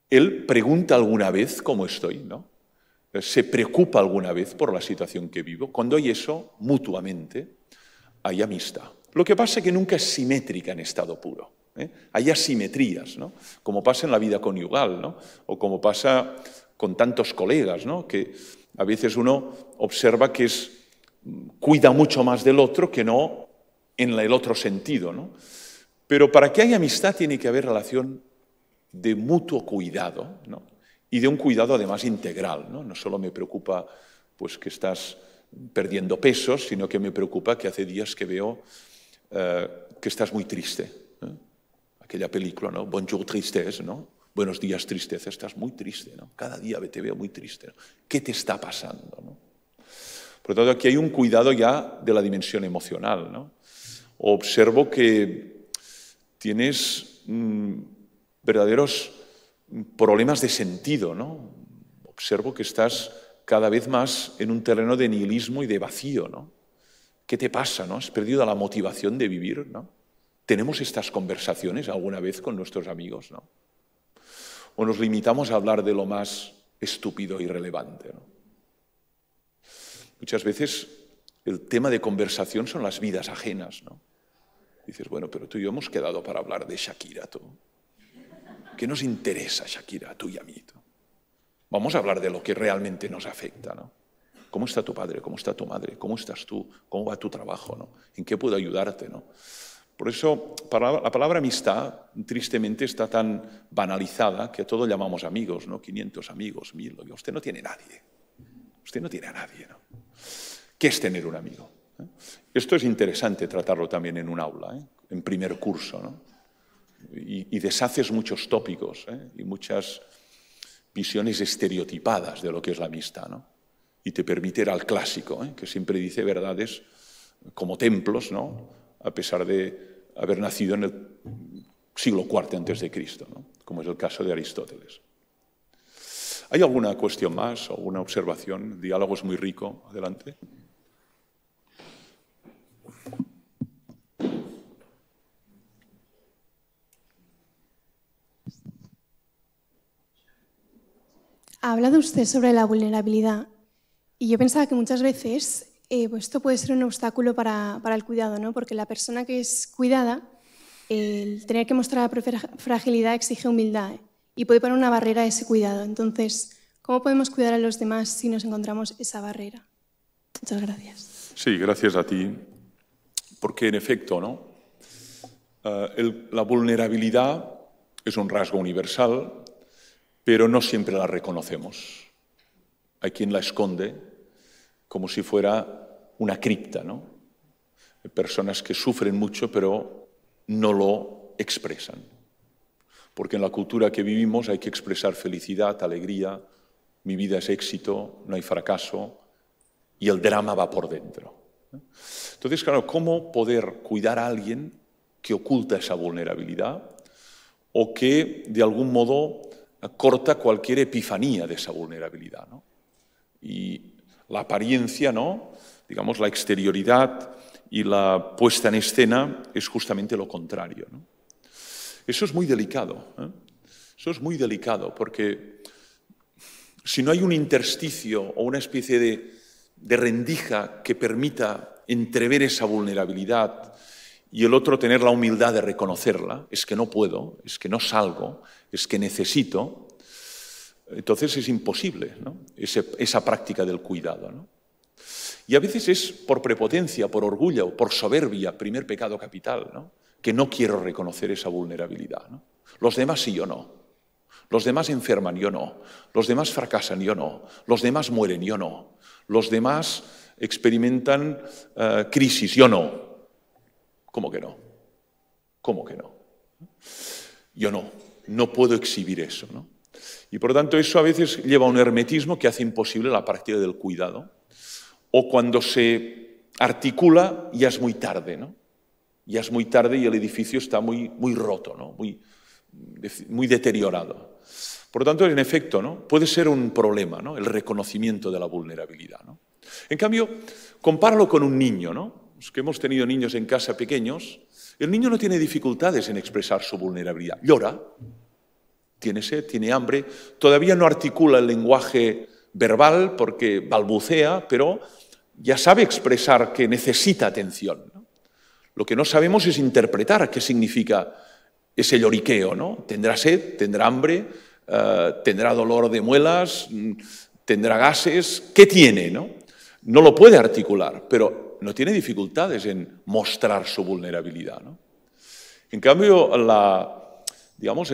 él pregunta alguna vez cómo estoy, ¿no? Se preocupa alguna vez por la situación que vivo. Cuando hay eso, mutuamente, hay amistad. Lo que pasa es que nunca es simétrica en estado puro, ¿eh? Hay asimetrías, ¿no? Como pasa en la vida conyugal, ¿no? O como pasa con tantos colegas, ¿no? Que a veces uno observa que cuida mucho más del otro que no en el otro sentido, ¿no? Pero para que haya amistad tiene que haber relación de mutuo cuidado, ¿no? Y de un cuidado además integral, ¿no? No solo me preocupa pues, que estás perdiendo pesos, sino que me preocupa que hace días que veo que estás muy triste, ¿eh? Aquella película, ¿no? Bonjour tristesse, ¿no? Buenos días tristeza, estás muy triste, ¿no? Cada día te veo muy triste, ¿no? ¿Qué te está pasando, ¿no? Por lo tanto, aquí hay un cuidado ya de la dimensión emocional, ¿no? Observo que tienes verdaderos problemas de sentido, ¿no? Observo que estás cada vez más en un terreno de nihilismo y de vacío, ¿no? ¿Qué te pasa, no? ¿Has perdido la motivación de vivir, no? ¿Tenemos estas conversaciones alguna vez con nuestros amigos, no? ¿O nos limitamos a hablar de lo más estúpido e irrelevante, ¿no? Muchas veces el tema de conversación son las vidas ajenas, ¿no? Dices, bueno, pero tú y yo hemos quedado para hablar de Shakira, tú. ¿Qué nos interesa, Shakira, tú y a mí? Tú? Vamos a hablar de lo que realmente nos afecta, ¿no? ¿Cómo está tu padre? ¿Cómo está tu madre? ¿Cómo estás tú? ¿Cómo va tu trabajo, ¿no? ¿En qué puedo ayudarte, ¿no? Por eso la palabra amistad, tristemente, está tan banalizada que a todos llamamos amigos, ¿no? 500 amigos, 1000. Usted no tiene nadie. Usted no tiene a nadie, ¿no? ¿Qué es tener un amigo? Esto es interesante tratarlo también en un aula, en primer curso, ¿no? Y deshaces muchos tópicos, y muchas visiones estereotipadas de lo que es la amistad, ¿no? Y te permite ir al clásico, que siempre dice verdades como templos, ¿no? A pesar de haber nacido en el siglo IV antes de Cristo, ¿no? Como es el caso de Aristóteles. ¿Hay alguna cuestión más, alguna observación? El diálogo es muy rico. Adelante. Ha hablado usted sobre la vulnerabilidad y yo pensaba que muchas veces pues esto puede ser un obstáculo para el cuidado, ¿no? Porque la persona que es cuidada, el tener que mostrar fragilidad exige humildad y puede poner una barrera a ese cuidado. Entonces, ¿cómo podemos cuidar a los demás si nos encontramos esa barrera? Muchas gracias. Sí, gracias a ti. Porque en efecto, ¿no? La vulnerabilidad es un rasgo universal, pero no siempre la reconocemos. Hay quien la esconde como si fuera una cripta, ¿no? Hay personas que sufren mucho, pero no lo expresan. Porque en la cultura que vivimos hay que expresar felicidad, alegría, mi vida es éxito, no hay fracaso, y el drama va por dentro. Entonces, claro, ¿cómo poder cuidar a alguien que oculta esa vulnerabilidad o que, de algún modo, corta cualquier epifanía de esa vulnerabilidad, ¿no? Y la apariencia, ¿no? Digamos, la exterioridad y la puesta en escena es justamente lo contrario, ¿no? Eso es muy delicado, ¿eh? Eso es muy delicado porque si no hay un intersticio o una especie de rendija que permita entrever esa vulnerabilidad y el otro tener la humildad de reconocerla, es que no puedo, es que no salgo, es que necesito, entonces es imposible, ¿no? Esa práctica del cuidado, ¿no? Y a veces es por prepotencia, por orgullo, por soberbia, primer pecado capital, ¿no? Que no quiero reconocer esa vulnerabilidad, ¿no? Los demás sí, yo no. Los demás enferman, yo no. Los demás fracasan, yo no. Los demás mueren, yo no. Los demás experimentan crisis, yo no. ¿Cómo que no? ¿Cómo que no? Yo no puedo exhibir eso, ¿no? Y por lo tanto eso a veces lleva a un hermetismo que hace imposible la práctica del cuidado o cuando se articula ya es muy tarde, ¿no? Ya es muy tarde y el edificio está muy roto, ¿no? Muy deteriorado. Por lo tanto, en efecto, ¿no? Puede ser un problema, ¿no? El reconocimiento de la vulnerabilidad, ¿no? En cambio, compáralo con un niño, ¿no? Los que hemos tenido niños en casa pequeños, el niño no tiene dificultades en expresar su vulnerabilidad. Llora, tiene sed, tiene hambre, todavía no articula el lenguaje verbal porque balbucea, pero ya sabe expresar que necesita atención, ¿no? Lo que no sabemos es interpretar qué significa ese lloriqueo, ¿no? Tendrá sed, tendrá hambre, tendrá dolor de muelas, tendrá gases. ¿Qué tiene, no? No lo puede articular, pero no tiene dificultades en mostrar su vulnerabilidad, ¿no? En cambio, digamos,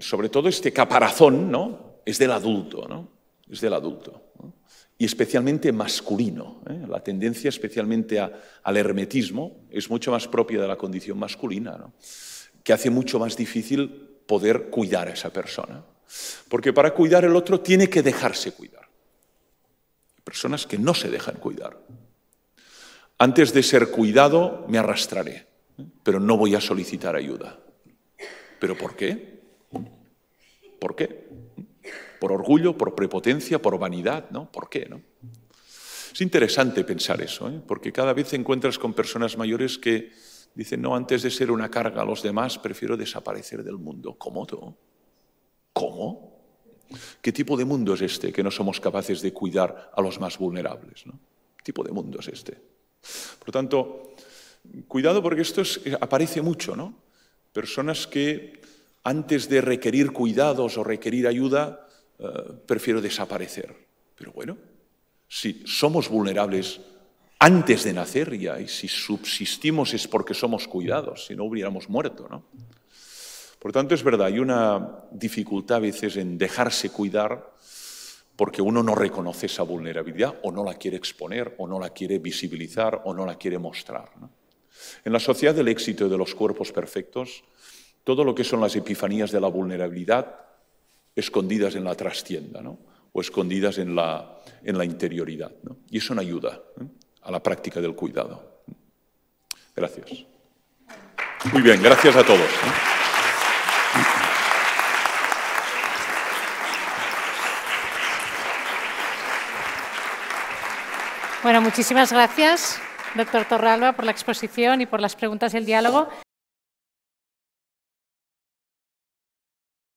sobre todo este caparazón, ¿no? Es del adulto, ¿no? Es del adulto, ¿no? Y especialmente masculino, ¿eh? La tendencia especialmente al hermetismo es mucho más propia de la condición masculina, ¿no? Que hace mucho más difícil poder cuidar a esa persona. Porque para cuidar al otro tiene que dejarse cuidar. Hay personas que no se dejan cuidar. Antes de ser cuidado me arrastraré, pero no voy a solicitar ayuda. ¿Pero por qué? ¿Por qué? ¿Por orgullo, por prepotencia, por vanidad? ¿No? ¿Por qué? ¿No? Es interesante pensar eso, ¿eh? Porque cada vez te encuentras con personas mayores que dicen, no, antes de ser una carga a los demás, prefiero desaparecer del mundo. ¿Cómo tú? ¿Cómo? ¿Qué tipo de mundo es este que no somos capaces de cuidar a los más vulnerables, ¿no? ¿Qué tipo de mundo es este? Por lo tanto, cuidado porque esto aparece mucho, ¿no? Personas que antes de requerir cuidados o requerir ayuda, prefiero desaparecer. Pero bueno, si somos vulnerables antes de nacer ya, y si subsistimos es porque somos cuidados, si no hubiéramos muerto, ¿no? Por tanto, es verdad, hay una dificultad a veces en dejarse cuidar porque uno no reconoce esa vulnerabilidad o no la quiere exponer o no la quiere visibilizar o no la quiere mostrar, ¿no? En la sociedad del éxito y de los cuerpos perfectos, todo lo que son las epifanías de la vulnerabilidad escondidas en la trastienda, ¿no? O escondidas en la interioridad, ¿no? Y eso no ayuda, ¿eh? A la práctica del cuidado. Gracias. Muy bien, gracias a todos, ¿eh? Bueno, muchísimas gracias, doctor Torralba, por la exposición y por las preguntas y el diálogo.